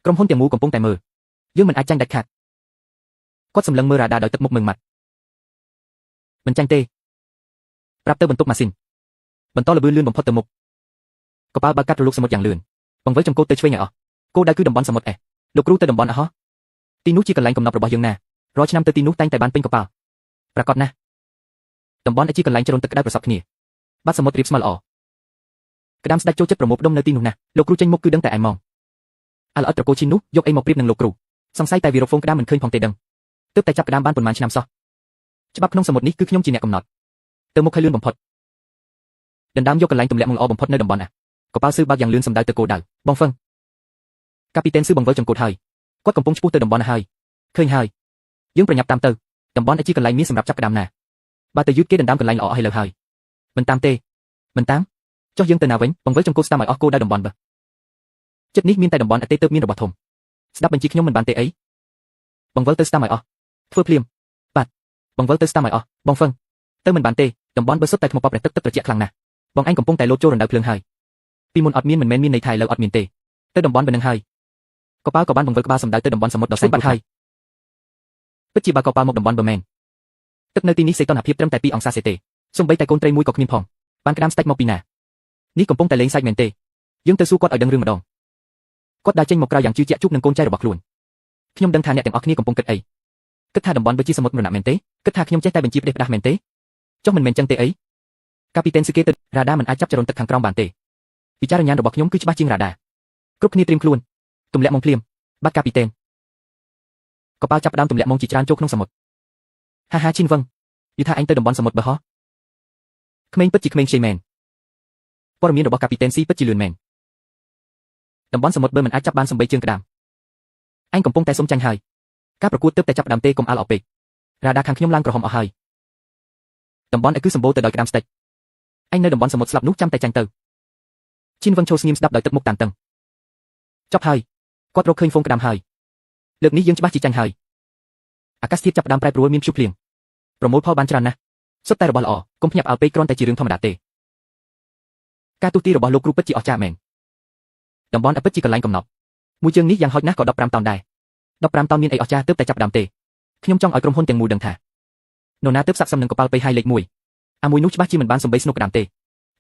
ក្រុមហ៊ុនទាំងមូលកំពុងតែមើលយើងមិនអាចចាញ់ដាច់ខាតគាត់សម្លឹងមើលរ៉ាដាដោយទឹកមុខមើងម៉ាត់មិនចាញ់ទេប្រាប់ទៅបន្ទប់ម៉ាស៊ីនបន្តលបឿនលឿនបំផុតទៅមុខកប៉ាល់បើកាត់រលកសមុទ្រយ៉ាងលឿនបង្វិលចំគោលទៅឆ្វេងឲ្យអស់គោលដៅគឺតំបន់សមុទ្រលោកគ្រូទៅតំបន់អស់ទីនោះជាកន្លែងកំណត់របស់យើងណារាល់ឆ្នាំទៅទីនោះតែងតែបានពេញកប៉ាល់ប្រកាសណាស់តំបន់ជាកន្លែងជ្រុនទឹកក្តៅប្រសពគ្នាបាត់សមុទ្ររៀបស្មើល្អក្តាមស្ដេចចូលចិត្តប្រមូលផ្ដុំនៅទីនោះណាលោកគ្រូចេញមុខគឺដឹងតែឯងមកអាល្អិតត្រកូលឈីននោះយកអីមកប្រៀបនឹងលោកគ្រូសង្ស័យតែវីរ៉ូហ្វូនក្តាមមិនឃើញផងទេដឹងទើបតែចាប់ក្តាមបានប៉ុន្មានឆ្នាំសោះច្បាប់ក្នុងសមុទ្រនេះគឺខ្ញុំជាអ្នកកំណត់ទៅមុខឲ្យលឿនបំផុតដណ្ដើមយកកន្លែងទម្លាក់មកល្អបំផុតនៅតំបន់កប៉ាល់ស៊ឺបើកយ៉ាងលឿនសម្ដៅទៅគោលដៅបងហ្វឹងកាពីតែនស៊ឺបង្វិលចង្កូតហើយគាត់កំពុងឆ្ពោះទៅតំបន់ហើយឃើញហើយយើងប្រញាប់តាមទៅតំបន់ជាកន្លែងមានសម្រាប់ចាប់ក្តាមណាបើទៅយឺតគេដណ្ដើមកន្លែងល្អអស់ឥឡូវហើយមិនតាមទេមិនតាមចុះយើងទៅណាវិញបង្វិលចង្កូតស្តាមឲ្យអស់គោលដៅតំបន់បើចិត្តនេះមានតែតំបន់អតេទើបមានរបស់ធំស្ដាប់បញ្ជាខ្ញុំមិនបានទេអីបង្វិលទៅស្តាមឲ្យអស់ធ្វើភ្លាមបាទបង្វិលទៅស្តាមឲ្យអស់បងហ្វឹងទៅមិនបានទេតំបន់បើសុទ្ធតែថ្មប៉ប្រេះទឹកត្រជាក់ខ្លាំងណាស់បងឯងកំពុងតែលោតចូលរណ្ដៅភ្លើងហើយពីមុនអត់មានមិនមែនមានន័យថាឥឡូវអត់មានទេទៅតំបន់ប៉ុណ្ណឹងហើយកប៉ាល់ក៏បានបង្វិលក្បាលសម្ដៅទៅតំបន់សមុទ្រដ៏សែនបាត់ហើយពិតជាបើកប៉ាល់មកតំបន់បើមែនទឹកនៅទីនេះសីតុណ្ហភាពត្រឹមតែ2អង្សាសេទេសូម្បីតែកូនត្រីមួយក៏គ្មានផងបានក្តាមស្ដេចមកពីណានេះកំពុងតែលេងសើចមែនទេយើងទៅសួរគាត់ឲ្យដឹងរឿងម្ដងគាត់ដើរចេញមកក្រៅយ៉ាងជឿជាក់ជួបនឹងកូនចៅរបស់ខ្លួនខ្ញុំដឹងថាអ្នកទាំងអស់គ្នាកំពុងគិតអី គិតថាតំបន់ដូចជាសមុទ្រមរណៈមែនទេគិតថាខ្ញុំចេះតែបញ្ជាផ្ដេសផ្ដាស់មែនទេចុះមិនមែនចឹងទេអីកាពីតេនស៊ឺកេទៅរ៉ាដាមិនអាចចាប់ចរន្តទឹកខាងក្រោមបានទេវិចារញ្ញាណរបស់ខ្ញុំគឺច្បាស់ជាងរ៉ាដាគ្រប់គ្នាត្រៀមខ្លួនទម្លាក់មកភ្លាមបាត់កាពីតេនកប៉ាល់ចាប់ផ្ដើមទម្លាក់មកជាច្រើនចូលក្នុងសមុទ្រហាឈីនវឹងយល់ថាឯងទៅតំបន់សមុទ្របឹហោះក្មេងពិតជាក្មេងខ្ចីមែនព័ត៌មានរបស់កាពីតេនស៊ីពិតជាលឿនមែនតំបន់សមុទ្របើមិនអាចចាប់បានសំបីជើងក្តាមឯងកំពុងតែសុំចាញ់ហើយការប្រកួតទើបតែចាប់ផ្ដើមទេកុំអាលអពេករ៉ាដាខាងខ្ញុំឡើងក្រហមអស់ហើយតំបន់ឯគឺសម្បូរទៅដោយក្តាមស្ទេចឯងនៅតំបន់សមុទ្រស្លាប់នោះចាំតែចាញ់ទៅឈីនវឹងឈោស្ងៀមស្ដាប់ដោយទឹកមុខតានតឹងចប់ហើយគាត់រកឃើញហ្វូងក្តាមហើយលើកនេះយើងច្បាស់ជាចាញ់ហើយអាកាសធាតុចាប់ផ្ដើមប្រែប្រួលមានព្យុះភ្លៀងប្រមូលផលបានច្រើនណាស់សុទ្ធតែរបស់ល្អកុំភ្ញាក់ផ្អើលពេកគ្រាន់តែជារឿងធម្មតាទេការទូទីរបស់លោកគ្រូពិតជាអស្ចារ្យមែនតំបន់ពិតជាកន្លែងកំណប់មួយជើងនេះយ៉ាងហោចណាស់ក៏15តោនដែរ15តោនមានអីអស្ចារ្យទើបតែចាប់ផ្ដើមទេខ្ញុំចង់ឲ្យក្រុមហ៊ុនទាំងមូលដឹងថានរណាទើបសាក់សំនឹងកប៉ាល់ប៉ីហើយលេខ1អាមួយនោះច្បាស់ជាមិនបានសំបីស្នុកក្តាមទេ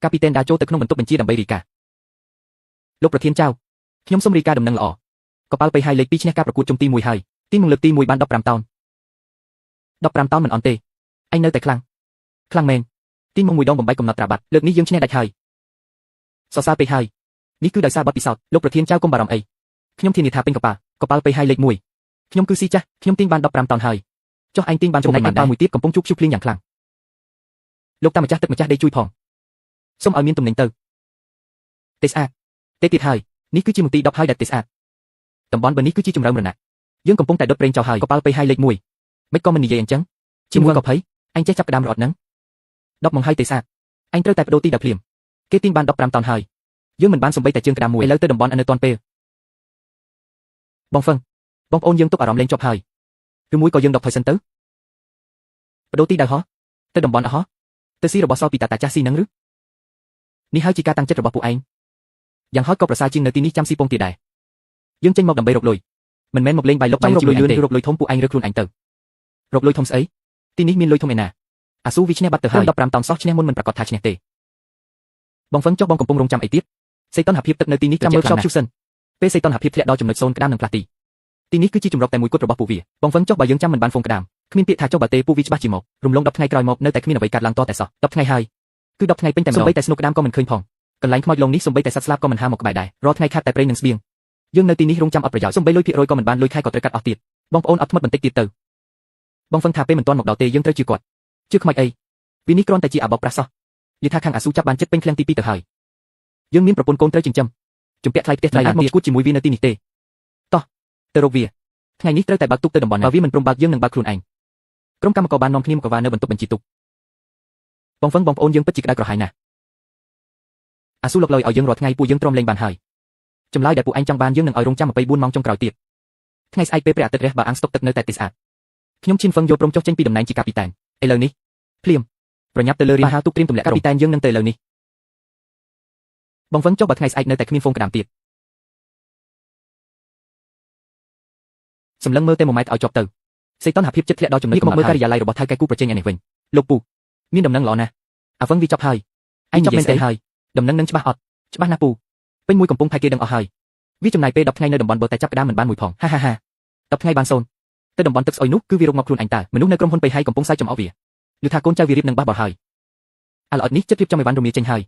កាពីតេនដើរចូលទៅក្នុងបន្ទប់បញ្ជាដើម្បីរីកាលោកប្រធានចៅខ្ញុំសូមរីកាដំណឹងល្អកប៉ាល់ប៉ីហើយលេខ2ឈ្នះការប្រកួតជុំទី1ហើយទី1លើកទី1បាន15តោន15តោនមិនអន់ទេឯងនៅតែខ្លាំងមែនទី1ដងបំបីកំណត់ត្រាបាត់លើកនេះយើងឈ្នះដាច់ហើយសរសើរពេកហើយនេះគឺដោយសារបទពិសោធន៍លោកប្រធានចៅកុំបារម្ភអីខ្ញុំធានាថាពេញកប៉ាល់ប៉ីហើយលេខ1ខ្ញុំគឺស៊ីចាស់ខ្ញុំទីងបាន15តោនហើយចុះឯងទីងបានចំណែកបានមួយទៀតកំពុងជួបព្យុះភ្លៀងយ៉ាងខ្លាំងលោកតាម្ចាស់ទឹកម្ចាស់ដីជួយផងសូមឲ្យមានទំនិញទៅទេស្អាតទេទៀតហើយនេះគឺជាមន្ទីរ10ហើយដែលទេស្អាតតំបន់បើនេះគឺជាជំរៅមរណៈយើងកំពុងតែដុតប្រេងចោលហើយកប៉ាល់ប៉ីហើយលេខ1មិនក៏មិននិយាយអញ្ចឹងជាមួយកភ័យអញចេះចាប់ក្តាមរត់ហ្នឹង10ម៉ោងហើយទេស្អាតអញត្រូវតែបដូរទីដល់ភ្លាមគេទីងបាន15តោនហើយយើងមិនបានសំបីតែជើងក្តាមមួយឥឡូវទៅតំបន់នៅទាន់ពេលបងហ្វឹងបងប្អូនយើងទុកអារម្មណ៍លេងចប់ហើយឬមួយក៏យើង10%សិនទៅបដូរទីដល់ហោះទៅតំបន់អហោះទៅស៊ីរបស់សល់ពីតាចាស់ស៊ីនឹងឬនេះហើយជាការតាំងចិត្តរបស់ពួកឯងយ៉ាងហោចក៏ប្រសើរជាងនៅទីនេះចាំស៊ីពងទៀតដែរយើងចេញមកដើម្បីរកលុយមិនមែនមកលេងបាយលុកបាយលឿនឬរកលុយធំពួកឯងរើខ្លួនឯងទៅរកលុយធំស្អីទីនេះមានលុយធំឯណាអាស៊ូវាឈ្នះបាត់ទៅហើយ15តោនសោះឈ្នះមុនមិនប្រកាសថាឈ្នះទេបងហ្វឹងចុះបងកំពុងរងចាំអីទៀតសេតុនហភាពទឹកនៅទីនេះចាំមើលខ្សោបជុះសិនពេលសេតុនហភាពធ្លាក់ដល់ចំណុច0ក្តាមនឹងផ្លាស់ទីនេះគឺជាជំរកតែមួយគត់របស់ពួកវាបងហ្វឹងចុះបើយើងចាំមិនបានហ្វូងក្តាមគ្មានពាក្យថាចុះបើទេពួកវាច្បាស់ជាមករំលង10ថ្ងៃក្រោយមកនៅតែគ្មានអ្វីកាត់ឡើងតតែសោះ10ថ្ងៃហើយគឺ10ថ្ងៃពេញតែម្ដងសំបីតែស្នុកក្តាមក៏មិនឃើញផងកន្លែងខ្មោចលងនេះសំបីតែសត្វស្លាបក៏មិនហាមកក្បែរដែររាល់ថ្ងៃខាត់តែប្រេងនិងស្បៀងយើងនៅទីនេះរងចាំអត់ប្រយោជន៍សំបីលុយភាគរយក៏មិនបានលុយខែក៏ត្រូវកាត់អស់ទៀតបងប្អូនអត់ថ្មិតបន្តិចទៀតទៅបងហ្វឹងថាពេលមិនទាន់មកដល់ទេយើងត្រូវជឿគាត់ជឿខ្មោចអីវានេះគ្រាន់តែជាអាបោកប្រាស់សោះនិយាយថាខាងអាស៊ូចាប់បានចិត្តពេញឃ្លាំងទី2ទៅហើយយើងមានប្រពន្ធកូនត្រូវចិញ្ចឹមជំពាក់ថ្លៃផ្ទះថ្លៃអានមកឈួតជាមួយវានៅទីនេះទេតោះទៅរកវាថ្ងៃនេះត្រូវតែបើកទូកទៅតំបន់ណាបើវាមិនព្រមបើកយើងនឹងបើកខ្លួនឯងក្រុមកម្មករបាននាំគ្នាមកកវ៉ានៅបន្ទប់បញ្ជីទូកបងហ្វឹងបងប្អូនយើងពិតជាក្តៅក្រហាយណាស់អាស៊ូលោកលុយឲ្យយើងរាល់ថ្ងៃពួកយើងទ្រាំលេងបានហើយចម្លើយដែលពួកឯងចង់បានយើងនឹងឲ្យរងចាំ24ម៉ោងចុងក្រោយទៀតថ្ងៃស្អែកពេលព្រះអាទិត្យរះបើអាំងស្តុកទឹកនៅតែទីស្អាតខ្ញុំឈិនហ្វឹងយកព្រមចុះចេញពីតំណែងជាកាពីតែនឥឡូវនេះភ្លាមប្រញាប់ទៅលើរៀនហៅទូកត្រៀមទម្លាក់កាពីតែនយើងនឹងទៅឥឡូវនេះបងហ្វឹងចុះបើថ្ងៃស្អែកនៅតែគ្មានហ្វូងក្តាមទៀតសម្លឹងមើលតែ1ម៉ែត្រឲ្យជាប់ទៅសេតុនហភាពចិត្តធ្លាក់ដល់ចំណុចកំណត់មើលការិយាល័យរបស់ថៅកែគូប្រជែងឯនេះវិញលោកពូមានដំណឹងល្អណាស់អាហ្វឹងវាចប់ហើយឯងចប់មែនទេហើយដំណឹងនឹងច្បាស់អត់ច្បាស់ណាស់ពូពេញមួយកំពុងផែគេដឹងអស់ហើយវាចំណាយពេល10ថ្ងៃនៅតំបន់បើតែចាប់ក្តាមមិនបានមួយផងហា10ថ្ងៃបានសូនទៅតំបន់ទឹកស្អុយនោះគឺវារកមកខ្លួនឯងតើមនុស្សនៅក្រុមហ៊ុនបេហើយកំពុងសើចចំអកវាឮថាកូនចៅវារៀបនឹងបះបោះហើយអាល្អិតនេះចិត្តរៀបចំឲ្យបានរមៀលចេញហើ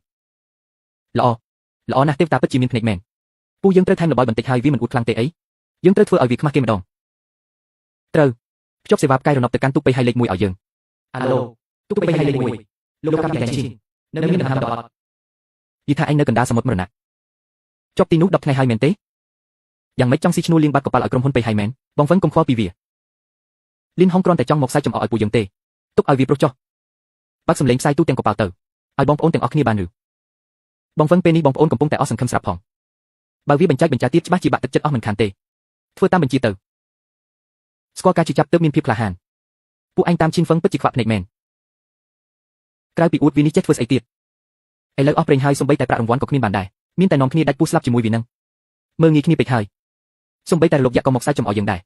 យល្អណាស់ទេវតាពិតជាមានភ្នែកមែនពូយើងត្រូវថែមលបាយបន្តិចហើយវាមិនអួតខ្លាំងទេអីយើងត្រូវធ្វើឲ្យវាខ្មាស់គេម្ដងត្រូវភ្ជាប់សេវាផ្កាយរណប់ទៅកាន់ទូកពេហើយលេខ1ឲ្យយើងអាឡូទូកពេហើយលេខ1លោកកាពីតែនឈីននៅមានដំណាំដល់អត់យីថាឯងនៅកណ្ដាលសមុទ្រមរណៈជាប់ទីនោះ10ថ្ងៃហើយមែនទេយ៉ាងម៉េចចង់ស៊ីឈ្នួលលៀងបាត់កប៉ាល់ឲ្យក្រុមហ៊ុនពេហើយមែនបងហ្វឹងកុំខ្វល់ពីវាលៀនហុងគ្រាន់តែចង់មកសើចចំអកឲ្យពូយើងទេទុកឲ្យវាប្រុសចុះបើកសំឡេងផ្សាយទូទាំងកប៉ាល់ទៅឲ្យបងប្អូនទាំងអស់គ្នាបានឬបងហ្វឹងពេលនេះបងប្អូនកំពុងតែអស់សង្ឃឹមស្រាប់ផងបើវាបញ្ចាទៀតច្បាស់ជាបាក់ទឹកចិត្តអស់មិនខានទេធ្វើតាមបញ្ជាទៅស្គាល់ការជឿចាប់ទើបមានភាពក្លាហានពួកឯងតាមឈីនហ្វឹងពិតជាខ្វាក់ភ្នែកមែនក្រៅពីអួតវានេះចេះធ្វើស្អីទៀតឥឡូវអស់ប្រេងហើយសំបីតែប្រាក់រង្វាន់ក៏គ្មានបានដែរមានតែនាំគ្នាដាច់ពូស្លាប់ជាមួយវានឹងមើលងាយគ្នាពេកហើយសំបីតែរលកយ៉ាក់ក៏មកសើចចំអកយើងដែរ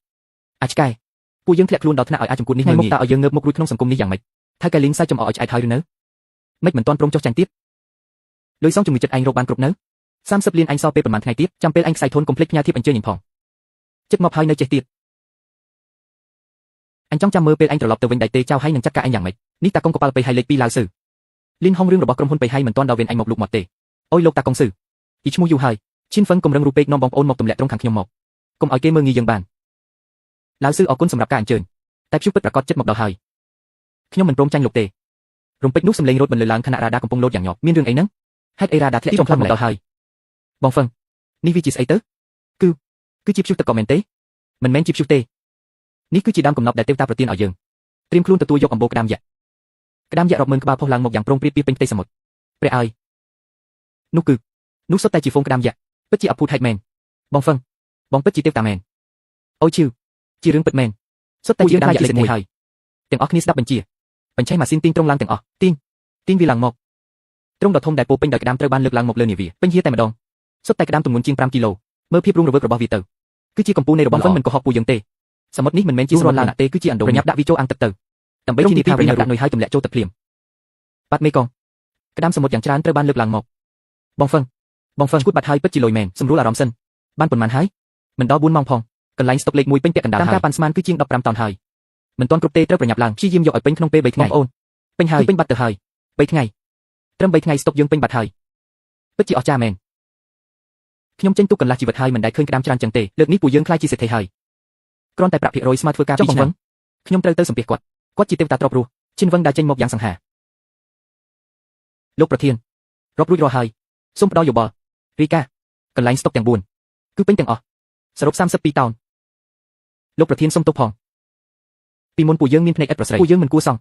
អាចឆ្កែពួកយើងធ្លាក់ខ្លួនដល់ថ្នាក់ឲ្យអាចចំគួតនេះហើយមកតើឲ្យយើងងើបមុខរួចក្នុងសង្គមនេះយ៉ាងម៉េចថាកែលីងសើចចំអកឲ្យឆ្អែតហើយឬនៅមិនមិនទាន់ព្រមចុះចាញ់ទៀតលុយសងជាមួយចិត្តឯងរកបានគ្រប់នៅ30លានអញសល់ពេលប្រហែលថ្ងៃទៀតចាំពេលអញខ្សែធនកុំភ្លេចផ្ញើធៀបអញ្ជើញអញផងចិត្តមកហើយនៅចេះទៀតអ anhចង់ចាំមើលពេលអញត្រឡប់ទៅវិញដៃទេចៅហើយនឹងចាត់ការអញយ៉ាងម៉េចនេះតាកុងកប៉ាល់ពេហៃលេខ2ឡាវស៊ឺលៀនហុងរឿងរបស់ក្រុមហ៊ុនពេហៃមិនទាន់ដល់វេនអញមកលូកមកទេអូយលោកតាកុងស៊ឺពីឈ្មោះយូហើយឈិនហ្វឹងកុំរឹងរូបពេកនាំបងប្អូនមកទម្លាក់ត្រង់ខាងខ្ញុំមកកុំឲ្យគេមើលងាយយើងបានឡាវស៊ឺអរគុណសម្រាប់ការអញ្ជើញតែព្យុះពិតប្រាកដចិត្តមកដល់ហើយខ្ញុំមិនព្រមចាញ់លោកទេរំពេចនោះសម្លេងរត់បន្លឺឡើងខណៈរ៉ាដាកំពុងលោតយ៉ាងញាប់មានរឿងអីហ្នឹងហេតុអីរ៉ាដាធ្លាក់ចុះខ្លាំងមកដល់ហើយបងហ្វឹងនេះវាជាស្អីទៅគឺជាព្យុះទឹកក៏មែនទេមិនមែនជាព្យុះទេនេះគឺជាដើមកំណប់ដែលទេវតាប្រទានឲ្យយើងត្រៀមខ្លួនទទួលយកអំបូរក្តាមយក្សរាប់ម៉ឺនក្បាលផុសឡើងមកយ៉ាងព្រមព្រៀបពីពេញផ្ទៃសមុទ្រព្រះអើយនោះសុទ្ធតែជាហ្វូងក្តាមយក្សពិតជាអភូតហេតុមែនបងហ្វឹងបងពិតជាទេវតាមែនអូឈឺជារឿងពិតមែនសុទ្ធតែជាក្តាមយក្សលេខ1ហើយទាំងអស់គ្នាស្ដាប់បញ្ឆេះម៉ាស៊ីនទីងត្រង់ឡើងទាំងអស់ទីងវាឡើងមកត្រង់ដ៏ធំដែលពោពេញដោយក្តាមត្រូវបានលើកឡើងមកលើនាវាពេញហៀតែម្ដងសុទ្ធតែក្តាមទម្ងន់ជាង5គីឡូមើលភាពរងរវើករបស់វាទៅគឺជាកម្ពុជានៃរបស់ហ្វឹងមិនកុហកពូយើងទេសមុទ្រនេះមិនមែនជាសមុទ្រឡានទេគឺជាអណ្ដូងប្រញាប់ដាក់វាចូលអាងទឹកទៅដើម្បីជានីតិប្រញាប់ដាក់នុយហើយទម្លាក់ចូលទឹកភ្លាមបាត់មេកងក្តាមសមុទ្រយ៉ាងច្រើនត្រូវបានលើកឡើងមកបងហ្វឹងឈួតបាត់ហើយពិតជាលយមែនសម្រួលអារម្មណ៍សិនបានប៉ុន្មានហើយមិនដល់4ម៉ោងផងកន្លែងស្តុកលេខ1ពេញពាក់កណ្ដាលហើយតាមការប៉ាន់ស្មានគឺជាង15តោនហើយមិនទាន់គ្រប់ទេត្រូវប្រញាប់ឡើងព្យាយាមយកឲ្យពេញក្នុងពេល3ថ្ងៃបងប្អូនពេញហើយពេញបាត់ទៅហើយ3ថ្ងៃត្រឹម3ថ្ងៃស្តុកយើងពេញបាត់ហើយពិតជាអស្ចារ្យមែនខ្ញុំចេញទុកកន្លះជីវិតហើយមិនដែលឃើញក្តាមច្រើនចឹងទេលើកនេះពួកយើងខ្លាចជាសេដ្ឋីហើយគ្រាន់តែប្រាក់ភាគរយស្មើធ្វើការពីឆ្នាំខ្ញុំត្រូវទៅសម្ភាសគាត់ជាទេវតាទ្របរស់ឈិនវឹងដើរចេញមកយ៉ាងសង្ហាលោកប្រធានរាប់រួចរាល់ហើយសូមផ្ដល់យោបល់រីកាកន្លែងស្តុកទាំង4គឺពេញទាំងអស់សរុប32តោនលោកប្រធានសូមទោសផងពីមុនពួកយើងមានភ្នែកឥតប្រស្រ័យពួកយើងមិនគួរសង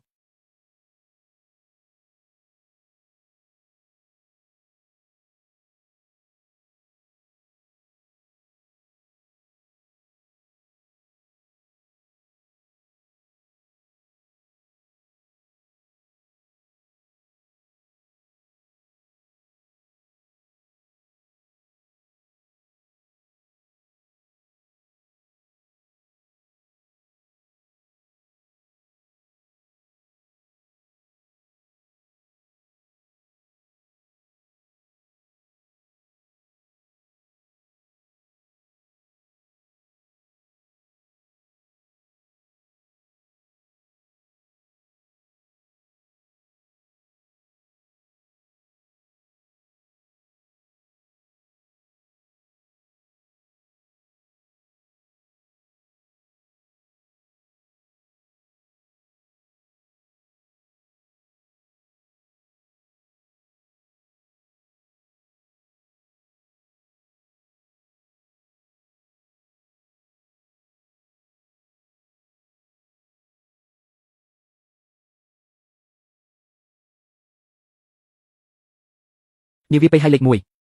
នាវាពេហៃលេខ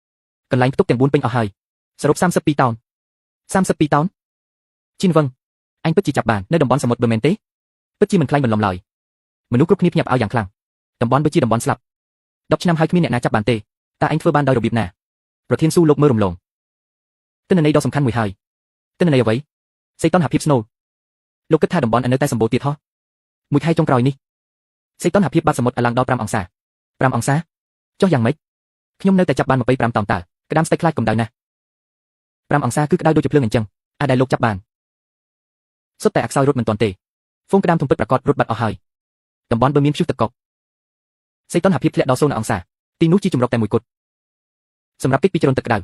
1កន្លែងផ្ទុកទាំង4ពេញអស់ហើយសរុប32តោន32តោនឈិនវឹងអញពិតជាចាប់បាននៅតំបន់សមុទ្របើមែនទេពិតជាមិនខ្លាញ់បន្លំឡើយមនុស្សគ្រប់គ្នាភ្ញាក់ផ្អើលយ៉ាងខ្លាំងតំបន់ដូចជាតំបន់ស្លាប់10ឆ្នាំហើយគ្មានអ្នកណាចាប់បានទេតើអញធ្វើបានដោយរបៀបណាប្រធានស៊ូលោកមើលរំលងទិន្នន័យដ៏សំខាន់មួយហើយទិន្នន័យអ្វីសេតុនហភាពស្នូលលោកគិតថាតំបន់នៅតែសម្បូរទៀតហ៎មួយខែចុងក្រោយនេះសេតុនហភាពបាតសមុទ្រឡើងដល់5អង្សា5អង្សាចុះយ៉ាងម៉េចខ្ញុំនៅតែចាប់បាន25តោនតើក្តាមស្ទេកខ្លាចកម្ដៅណាស់5អង្សាគឺក្តៅដូចជាភ្លើងអញ្ចឹងអាចដែលលោកចាប់បានសុទ្ធតែអក្សររត់មិនទាន់ទេហ្វូងក្តាមធំពិតប្រាកដរត់បាត់អស់ហើយតំបន់បើមានព្យុះទឹកកកសេតុនហភាពធ្លាក់ដល់0អង្សាទីនោះជាជំរកតែមួយគត់សម្រាប់គេចពីជ្រុនទឹកក្តៅ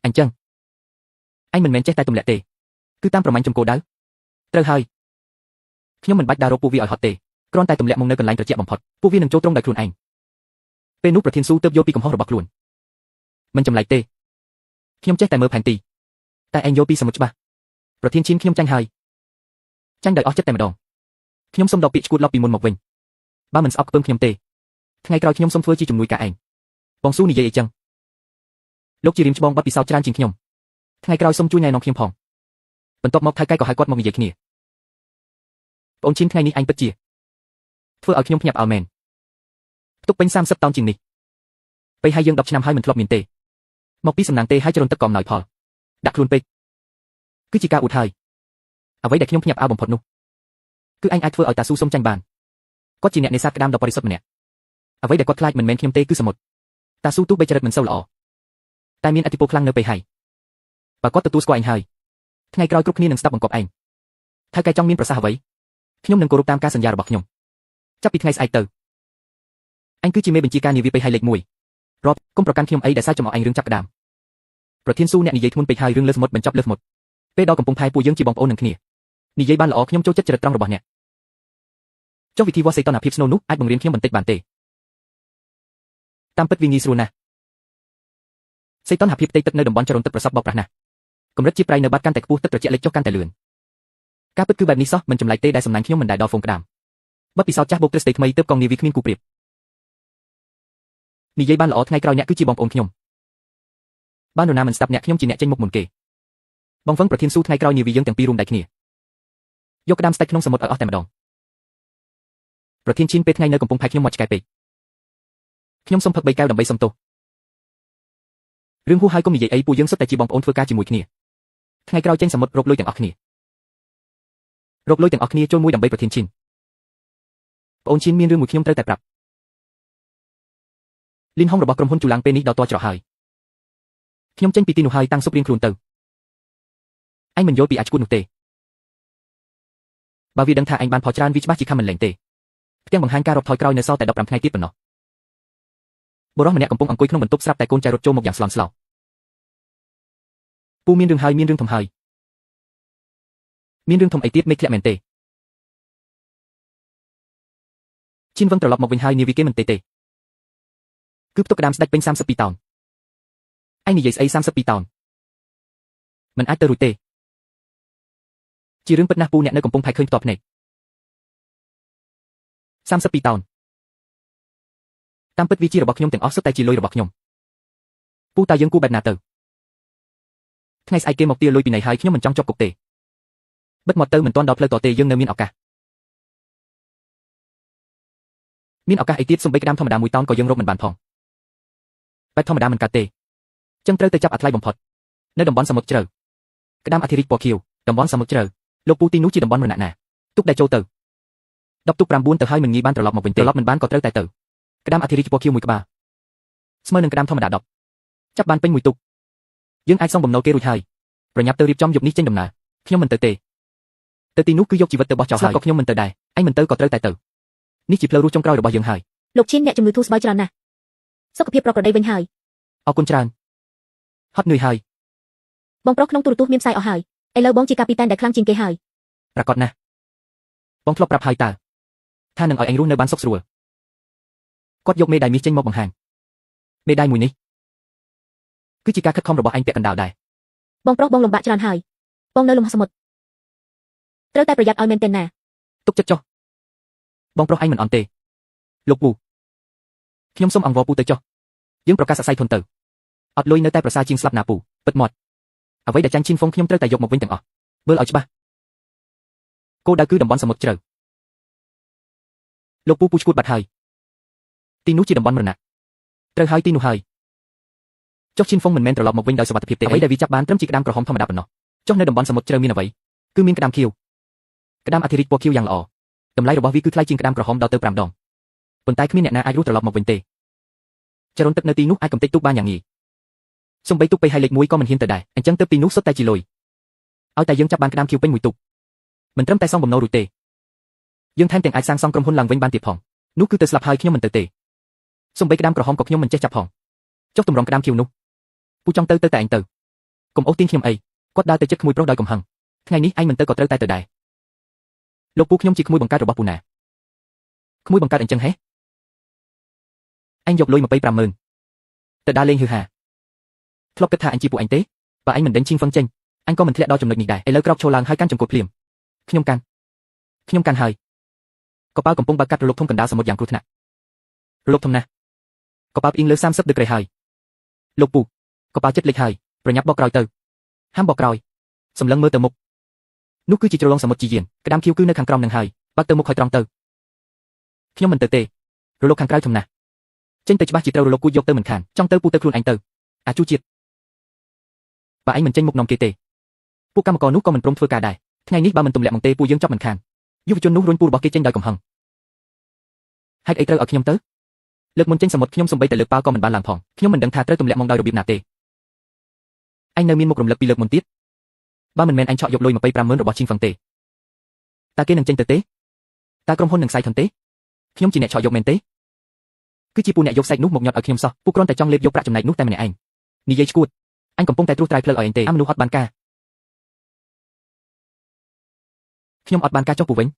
អញ្ចឹងអញមិនមែនចេះតែទម្លាក់ទេគឺតាមប្រមាញ់ចំគោដៅត្រូវហើយខ្ញុំមិនបាច់ដើររកពួកវាឲ្យហត់ទេគ្រាន់តែទម្លាក់មកនៅកន្លែងត្រជាក់បំផុតពួកវានឹងចូលត្រង់ដោយខ្លួនឯងពេលនោះប្រធានស៊ូទើបយល់ពីកំហុសរបស់ខ្លួនមិនចម្លែកទេខ្ញុំចេះតែមើលផែនទីតែឯងយល់ពីសមុទ្រច្បាស់ប្រធានឈិនខ្ញុំចាញ់ហើយចាញ់ដោយអស់ចិត្តតែម្ដងខ្ញុំសុំដកពាក្យឈួតឡប់ពីមុនមកវិញបើមិនស្អប់ខ្ពើមខ្ញុំទេថ្ងៃក្រោយខ្ញុំសុំធ្វើជាជំនួយការឯងបងស៊ូនិយាយអីចឹងលោកជារៀមច្បងបាត់ពិសោធន៍ច្រើនជាងខ្ញុំថ្ងៃក្រោយសុំជួយណែនាំខ្ញុំផងបន្ទាប់មកថៅកែក៏ហៅគាត់មកនិយាយគ្នាបងឈិនថ្ងៃនេះអញពិតជាធ្វើឲ្យខ្ញុំភ្ញាក់ផ្អើលមែនផ្ទុកពេញ30តោនជាងនេះពេលហើយយើង10ឆ្នាំហើយមិនធ្លាប់មានទេមកពីសំណាងទេហើយជ្រុនទឹកក៏អំណោយផលដាក់ខ្លួនពេកគឺជាការអួតហើយអ្វីដែលខ្ញុំភ្ញាក់ផ្អើលបំផុតនោះគឺអញអាចធ្វើឲ្យតាស៊ូសុំចាញ់បានគាត់ជាអ្នកនេសាទក្តាមដ៏បរិសុទ្ធម្នាក់អ្វីដែលគាត់ខ្លាចមិនមែនខ្ញុំទេគឺសមុទ្រតាស៊ូទោះបីចរិតមិនសូវល្អតែមានឥទ្ធិពលខ្លាំងនៅពេលហើយបើគាត់ទទួលស្គាល់ឯងហើយថ្ងៃក្រោយគ្រប់គ្នានឹងស្ដាប់បង្គាប់ឯងថៅកែចង់មានប្រសាសន៍អ្វី ខ្ញុំនឹងគោរពតាមការសន្យារបស់ខ្ញុំចាប់ពីថ្ងៃស្អែកទៅអញគឺជាមេបញ្ជាការនាវាពេជ្រហើយលេខ1រាប់កុំប្រកាន់ខ្ញុំអីដែលសារចំអកអញរឿងចាប់ក្តាមប្រធានស៊ូអ្នកនិយាយធ្ងន់ពេកហើយរឿងលើសមុទ្របញ្ចប់លើសមុទ្រពេលដល់កំពង់ផែពួកយើងជាបងប្អូននឹងគ្នានិយាយបានល្អខ្ញុំចូលចិត្តចរិតត្រង់របស់អ្នកចុះវិធីវាស់សីតុណ្ហភាពស្នូលនោះអាចបង្រៀនខ្ញុំបន្តិចបានទេតាមពិតវាងាយស្រួលណាស់សីតុណ្ហភាពផ្ទៃទឹកនៅតំបន់ចរន្តទឹកប្រសពបោកប្រាស់ណាស់កម្រិតជាប្រៃនៅបាត់កាន់តែខ្ពស់ទឹកត្រជាក់លិចចុះកាន់តែលឿនការពិតគឺបែបនេះសោះមិនចម្លែកទេដែលសំណាញ់ខ្ញុំមិនដែលដល់ហ្វូងក្តាមបទពិសោធន៍ចាស់បូកទ្រឹស្ដីថ្មីទើបកងនាវាគ្មានគូប្រៀបនិយាយបានល្អថ្ងៃក្រោយអ្នកគឺជាបងប្អូនខ្ញុំបាននរណាមិនស្ដាប់អ្នកខ្ញុំជាអ្នកចេញមុខមុនគេបងវឹងប្រធានស៊ូថ្ងៃក្រោយនាវាយើងទាំងពីររួមដៃគ្នាយកក្តាមស្ដេចក្នុងសមុទ្រឲ្យអស់តែម្ដងប្រធានឈីនពេលថ្ងៃនៅកំពង់ផែខ្ញុំមកឆ្កែពេកខ្ញុំសុំផឹក3កែវដើម្បីសុំទោសរឿងហួសហើយកុំនិយាយអីពួកយើងសុទ្ធតែជាបងប្អូនធ្វើការជាមួយគ្នាថ្ងៃក្រោយចេញសមុទ្ររកលុយទាំងអស់គ្នារកលុយទាំងអស់គ្នាចូលមួយដើម្បីប្រធានឈីនបងអូនឈីនមានរឿងមួយខ្ញុំត្រូវតែប្រាប់លីនហុងរបស់ក្រុមហ៊ុនជូឡាំងពេលនេះដល់តច្រកហើយខ្ញុំចេញពីទីនោះហើយតាំងសុបរៀងខ្លួនទៅអញមិនយល់ពីអាចឈួតនោះទេបើវាដឹងថាអញបានផលច្រើនវាច្បាស់ជាខំមិនលែងទេផ្ទាំងបង្ហាញការរាប់ថយក្រោយនៅសល់តែ15ថ្ងៃទៀតប៉ុណ្ណោះបុរសម្នាក់កំពុងអង្គុយក្នុងបន្ទប់ស្រាប់តែកូនចៅរត់ចូលមកយ៉ាងស្លន់ស្លោពូមានរឿងហើយមានរឿងធំហើយមានរឿងធំអីទៀតមេឃធ្លាក់មែនទេឈិនវឹងត្រឡប់មកវិញហើយនាវាគេមិនទេគឺផ្ទុកក្តាមស្ដេចពេញ32តោនឯងនិយាយស្អី32តោនមិនអាចទៅរួចទេជារឿងពិតណាស់ពូអ្នកនៅកំពុងផែកឃើញផ្ទាល់ភ្នែក32តោនតាមពិតវាជារបស់ខ្ញុំទាំងអស់សុទ្ធតែជាលុយរបស់ខ្ញុំពូតើយើងគួរបែបណាទៅថ្ងៃស្អែកគេមកទាលុយពីណីហើយខ្ញុំមិនចង់ជាប់គុកទេបិទមាត់ទៅមិនទាន់ដល់ផ្លូវតទេយើងនៅមានឱកាសអីទៀតសំបីក្តាមធម្មតា1តោនក៏យើងរកមិនបានផងបែបធម្មតាមិនកើតទេចឹងត្រូវទៅចាប់អាថ្លៃបំផុតនៅតំបន់សមុទ្រជ្រៅក្តាមអធិរាជពណ៌ខៀវតំបន់សមុទ្រជ្រៅលោកពូទីនោះជាតំបន់មរណៈណាទុកដែលចូលទៅ10ទុក9ទៅហើយមិនងាយបានត្រឡប់មកវិញទេត្រឡប់មិនបានក៏ត្រូវតែទៅក្តាមអធិរាជពណ៌ខៀវមួយក្បាលស្មើនឹងក្តាមធម្មតា10ចាប់បានពេញមួយទុកយើងអាចសងបំណុលគេរួចហើយប្រញាប់ទៅរៀបចំយប់នេះចេញដំណើរខ្ញុំមិនទៅទេទៅទីនោះគឺយកជីវិតទៅបោះចោលហើយក៏ខ្ញុំមិនទៅដែរអញមិនទៅក៏ត្រូវតែទៅនេះជាផ្លូវរស់ចុងក្រោយរបស់យើងហើយលោកឈិនអ្នកជំងឺធូរស្បើយច្រើនណាស់សុខភាពប្រក្រតីវិញហើយអរគុណច្រើនហត់នឿយហើយបងប្រុសក្នុងទូរទស្សន៍មានផ្សាយអស់ហើយឥឡូវបងជាកាពីតែនដែលខ្លាំងជាងគេហើយប្រកបណាស់បងធ្លាប់ប្រាប់ហើយតើថានឹងឲ្យអញរស់នៅបានសុខស្រួលគាត់យកមេដៃមាសចេញមកបង្ហាញមេដៃមួយនេះគឺជាការខិតខំរបស់អញពាក់កណ្ដាលដែរបងប្រុសបងលំបាកច្រើនហើយបងនៅលំហសមុទ្រត្រូវតែប្រយ័ត្នឲ្យមែនទែនណាទុកចិត្តចុះបងប្រុសអញមិនអន់ទេលោកពូខ្ញុំសូមអង្វរពូទៅចុះយើងប្រកាសសរសៃធនទៅអត់លុយនៅតែប្រសើរជាងស្លាប់ណាពូពិតមាត់អ្វីដែលចាញ់ឈីនហ្វុងខ្ញុំត្រូវតែយកមកវិញទាំងអស់មើលឲ្យច្បាស់គោលដៅគឺតំបន់សមុទ្រជ្រៅលោកពូឈួតបាត់ហើយទីនោះជាតំបន់មរណៈត្រូវហើយទីនោះហើយចុះឈីនហ្វុងមិនមែនត្រឡប់មកវិញដោយសុវត្ថិភាពទេអ្វីដែលវាចាប់បានត្រឹមជាក្តាមក្រហមធម្មតាប៉ុណ្ណោះចុះនៅតំបន់សមុទ្រជ្រៅមានអ្វីគឺមានក្តាមខៀវក្តាមអធិរាជពណ៌ខៀវយ៉ាងល្អតម្លៃរបស់វាគឺថ្លៃជាងក្តាមក្រហមដល់ទៅ5ដងប៉ុន្តែគ្មានអ្នកណាអាចរស់ត្រឡប់មកវិញទេចរន្តទឹកនៅទីនោះអាចកំទេចទូកបានយ៉ាងងាយសំបីទូកពេហើយលេខ1ក៏មិនហ៊ានទៅដែរអញ្ចឹងទៅទីនោះសុទ្ធតែជាលុយឲ្យតែយើងចាប់បានក្តាមខៀវពេញមួយទូកមិនត្រឹមតែសងបំណុលរួចទេយើងថែមទាំងអាចសាងសង់ក្រុមហ៊ុនឡើងវិញបានទៀតផងនោះគឺទៅស្លាប់ហើយខ្ញុំមិនទៅទេសំបីក្តាមក្រហមក៏ខ្ញុំមិនចេះចាប់ផងចុះតម្រង់ក្តាមខៀវនោះពូចង់ទៅតែឯងទៅកុំអូសទាញខ្ញុំអីគាត់ដើរទៅចិត្តក្មួយប្រុសដោយកំហឹងថ្ងៃនេះឯងមិនទៅក៏ត្រូវតែទៅដែរលោកពូខ្ញុំជាក្មួយបង្កើតរបស់ពូណាក្មួយបង្កើតអញ្ចឹងហេអញយកលុយ250000ទៅដើរលេងហឺហាធ្លាប់គិតថាអញជាពួកអញទេបើអញមិនដេញឈីងហ្វឹងចេញអញក៏មិនធ្លាក់ដល់ចំណុចនេះដែរឥឡូវក្រោកឈរឡើងហើយកាន់ចង្កូតភ្លាមខ្ញុំកាន់ហើយកប៉ាល់កំពុងបើកកាត់រលកធំកណ្ដាលសមុទ្រយ៉ាងគ្រោះថ្នាក់រលកធំណាស់កប៉ាល់ផ្អៀងលើ30ដឺក្រេហើយលោកពូកប៉ាល់ចិត្តលិចហើយប្រញាប់បកក្រោយទៅហាមបកក្រោយសម្លឹងមើលទៅមុខនោះគឺជាជ្រលងសមុទ្រជីយានក្តាមខៀវគឺនៅខាងក្រោមនឹងហើយបើកទៅមុខឲ្យត្រង់ទៅខ្ញុំមិនទៅទេរលកខាងក្រៅធំណាស់ចេញទៅច្បាស់ជាត្រូវរលកគួចយកទៅមិនខានចង់ទៅពូទៅខ្លួនឯងទៅអាចូជាតិបើឯងមិនចេញមុខនាំគេទេពួកកម្មករនោះក៏មិនព្រមធ្វើការដែរថ្ងៃនេះបើមិនទម្លាក់មកទេពួកយើងចាប់មិនខានយុវជននោះរុញពូរបស់គេចេញដោយកំហឹងហេតុអីត្រូវឲ្យខ្ញុំទៅលើកមុនចេញសមុទ្រខ្ញុំសំបីតែលើកប៉ាល់ក៏មិនបានឡើងផងខ្ញុំមិនដឹងថាត្រូវទម្លាក់មកដោយរបៀបណាទេអញនៅមានមុខរំលឹកពីលើកមុនទៀតបើមិនមែនអញឆក់យកលុយ250000របស់ឈីងហ្វឹងទេតើគេនឹងចេញទៅទេ តើក្រុមហ៊ុននឹងខ្សែធនទេខ្ញុំជាអ្នកឆក់យកមែនទេគឺជាពូអ្នកយកសាច់នោះមកញាត់ឲ្យខ្ញុំសោះពូគ្រាន់តែចង់លេបយកប្រាក់ចំណែកនោះតែម្នាក់ឯងនិយាយឈួតអញកំពុងតែត្រួសត្រាយផ្លូវឲ្យឯងទេអាមនុស្សអត់បានការខ្ញុំអត់បានការចុះពូវិ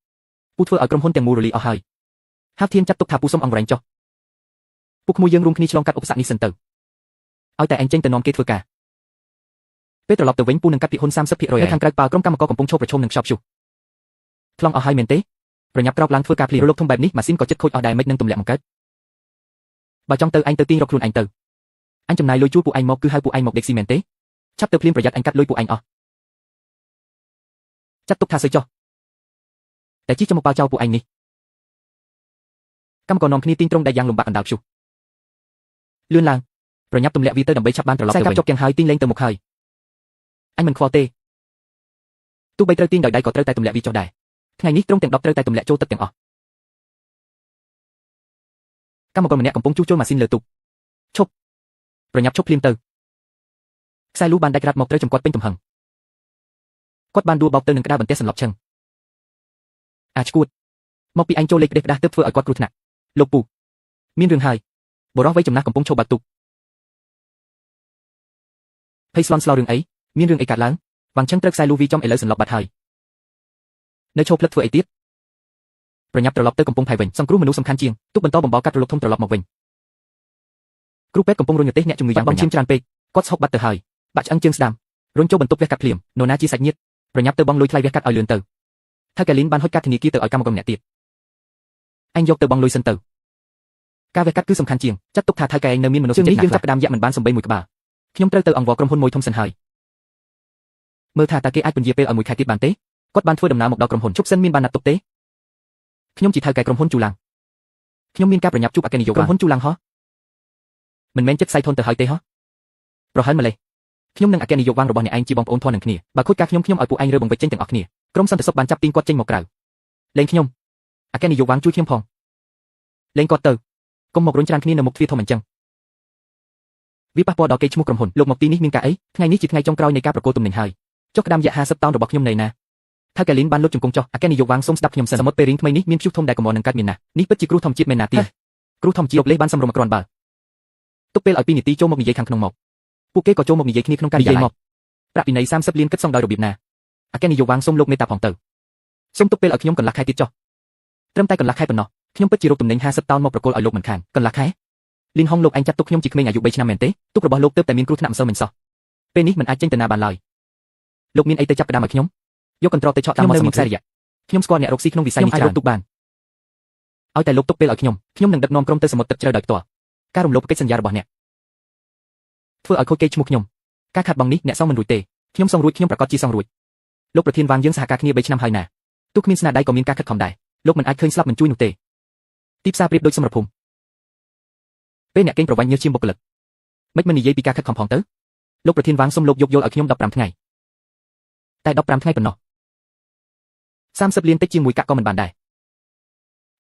ញពូធ្វើឲ្យក្រុមហ៊ុនទាំងមូលរលាយអស់ហើយហាប់ធានចាត់ទុកថាពូសុំអង្វែងចុះពូក្មួយយើងរួមគ្នាឆ្លងកាត់ឧបសគ្គនេះសិនទៅឲ្យតែឯងចេញទៅនាំគេធ្វើការពេលត្រឡប់ទៅវិញពូនឹងកាត់ភាគហ៊ុន 30% នៅខាងក្រៅប៉ាក្រុមកម្មករកំពុងឈប់ប្រជុំនឹងខ្ចប់ឈូសខ្លងអស់ហើយមែនទេប្រញាប់ក្រោបឡើងធ្វើការភ្លាមរលកធំបែបនេះម៉ាស៊ីនក៏ចិត្តខូចអស់ដែរមិននឹងទម្លាក់មកកើតបើចង់ទៅឯងទៅទាញរកខ្លួនឯងទៅអញចំណាយលុយជួលពួកឯងមកគឺហៅពួកឯងមកដេកស៊ីមែនទេឆាប់ទៅភ្លាមប្រយ័ត្នអញកាត់លុយពួកឯងអស់ចាត់ទុកថាសើចចុះតែជីចមកប៉ាចោលពួកឯងនេះកម្មករនាំគ្នាទីងត្រង់ដែលយ៉ាងលំបាកអណ្ដាលព្យុះលឿនឡើងប្រញាប់ទម្លាក់វាទៅដើម្បីឆាប់បានត្រឡប់ទៅវិញខ្សែកាប់ជាប់ទាំងហើយទីងលេងទៅមុខហើយអញមិនខ្វល់ទេទោះបីត្រូវទីងដោយដៃក៏ត្រូវតែទម្លាក់វាចុះដែរថ្ងៃនេះត្រង់ទាំង10ត្រូវតែទម្លាក់ចូលទឹកទាំងអស់កម្មករម្នាក់កំពុងជួសជុលម៉ាស៊ីនលើទូកឈប់ប្រញាប់ឈប់ភ្លាមទៅខ្សែលូបានដាច់រ៉ាត់មកត្រូវចំគាត់ពេញទំហឹងគាត់បានដួលបោកទៅនឹងក្តារបន្ទះសន្លប់ឈឹងអាឈួតមកពីអញចូលលេខផ្ដេសផ្ដាស់ទើបធ្វើឲ្យគាត់គ្រោះថ្នាក់លោកពូមានរឿងហើយបុរសវ័យចំណាស់កំពុងឈប់បាក់ទូកភ័យស្លន់ស្លោរឿងអីមានរឿងអីកើតឡើងវាងឈឹងត្រូវខ្សែលូវីចំឥឡូវសន្លប់បាត់ហើយនៅឈប់ផ្លឹកធ្វើអីទៀតប្រញាប់ត្រឡប់ទៅកំពង់ផែវិញសង្គ្រោះមនុស្សសំខាន់ជាងទុកបន្តបំបោកាត់រលកធំត្រឡប់មកវិញគ្រូពេទ្យកំពុងរុញរទេះអ្នកជំងឺយ៉ាងបងឈាមច្រើនពេកគាត់ស្ហុកបាត់ទៅហើយបាក់ឆ្អឹងជើងស្ដាំរុញចូលបន្ទប់វះកាត់ភ្លាមនរណាជាសាច់ញាតិប្រញាប់ទៅបង់លុយថ្លៃវះកាត់ឲ្យលឿនទៅថៅកែលីនបានហុចកាត់ធនាគារទៅឲ្យកម្មករម្នាក់ទៀតអញយកទៅបង់លុយសិនទៅការវះកាត់គឺសំខាន់ជាងចាត់ទុកថាថៅកែឯងនៅមានមនុស្សចិត្តណាស់យើងចាប់ផ្ដើមយ៉ាក់មិនបានសំបីមួយក្បាលខ្ញុំត្រូវទៅអង្វរក្រុមហ៊ុនមួយធំសិនហើយមើលថាតើគេអាចពន្យាពេលឲ្យមួយខែទៀតបានទេគាត់បានធ្វើដំណើរមកដល់ក្រុមហ៊ុនជប់សិនមានបានណាត់ទុកទេខ្ញុំជាថៅកែក្រុមហ៊ុនជូឡាំងខ្ញុំមានការប្រញាប់ជួបអគ្គនាយកក្រុមហ៊ុនជូឡាំងហ៎មិនមែនចិត្តសៃធនទៅហើយទេហ៎ប្រហែលម្លេះខ្ញុំនិងអគ្គនាយកវាងរបស់អ្នកឯងជាបងប្អូនធន់នឹងគ្នាបើខូចការខ្ញុំឲ្យពួកឯងរើបង្វិចចេញទាំងអស់គ្នាក្រុមសន្តិសុខបានចាប់ទីងគាត់ចេញមកក្រៅលេងខ្ញុំអគ្គនាយកវាងជួយខ្ញុំផងលេងគាត់ទៅកុំមករុញច្រានគ្នានៅមុខទ្វារធំអញ្ចឹងវាប៉ះពាល់ដល់កេរ្តិ៍ឈ្មោះក្រុមហ៊ុនលោកមកទីនេះមានការអីថ្ងៃនេះជាថ្ងៃចុងក្រោយនៃការប្រកួតទំនិញហើយចុះក្តាមរយៈ50តោនរបស់ខ្ញុំនៅណាថៅកែលីនបានលុបជង្គង់ចុះអគ្គនាយកវាងសូមស្ដាប់ខ្ញុំសិនសមុទ្រពេលរីងថ្មីនេះមានព្យុះធំដែលកំមនឹងកើតមានណានេះពិតជាគ្រោះធម្មជាតិមែនណាទៀតគ្រោះធម្មជាតិលោកលេបានសម្រុំមកគ្រាន់បើទុកពេលឲ្យ2នាទីចូលមកនិយាយខាងក្នុងមកពួកគេក៏ចូលមកនិយាយគ្នាក្នុងការនិយាយមកប្រាក់ពិន័យ30លានគិតសងដោយរបៀបណាអគ្គនាយកវាងសូមលោកមេត្តាផងទៅសូមទុកពេលឲ្យខ្ញុំកន្លះខែទៀតចុះត្រឹមតែកន្លះខែប៉ុណ្ណោះខ្ញុំពិតជារកទំនិញ50តោនមកប្រគល់ឲ្យលោកមិនខានកន្លះខែលីនហុងលោកឯងចាត់ទុកខ្ញុំជាក្មេងអាយុ3ឆ្នាំមែនទេទុករបស់លោកទើបតែមានគ្រោះថ្នាក់មិនសូវមិនសោះពេលនេះមិនអាចចេញទៅណាបានឡើយលោកមានអីទៅចាប់ផ្ដើមឲ្យខ្ញុំយកកន្ត្រកទៅឆក់តាមមាត់សមុទ្រខ្សែរយៈខ្ញុំស្គាល់អ្នករកស៊ីក្នុងវិស័យនេះច្រើនទុកបានឲ្យតែលោកទុកពេលឲ្យខ្ញុំនឹងដឹកនាំក្រុមទៅសមុទ្រទឹកជ្រៅដោយផ្ទាល់ការរំលោភកិច្ចសន្យារបស់អ្នកធ្វើឲ្យខូចកេរ្តិ៍ឈ្មោះខ្ញុំការខាត់បងនេះអ្នកសងមិនរួចទេខ្ញុំសងរួចខ្ញុំប្រកាសជាសងរួចលោកប្រធានវាងយើងសហការគ្នា3ឆ្នាំហើយណាទោះគ្មានស្នាដៃក៏មានការខិតខំដែរលោកមិនអាចឃើញស្លាប់មិនជួយនោះទេទីផ្សារប្រៀបដូចសមរភូមិពេលអ្នកកេងប្រវ័ញ្ចញើសជាបុគ្គលិកមិននិយាយពីការខិតខំផងទៅលោកប្រធានវាងសូមលោកយកយល់ឲ្យខ្ញុំ15ថ្ងៃតែ15ថ្ងៃប៉ុណ្ណោះ30លានតិចជាមួយកាក់ក៏មិនបានដែរ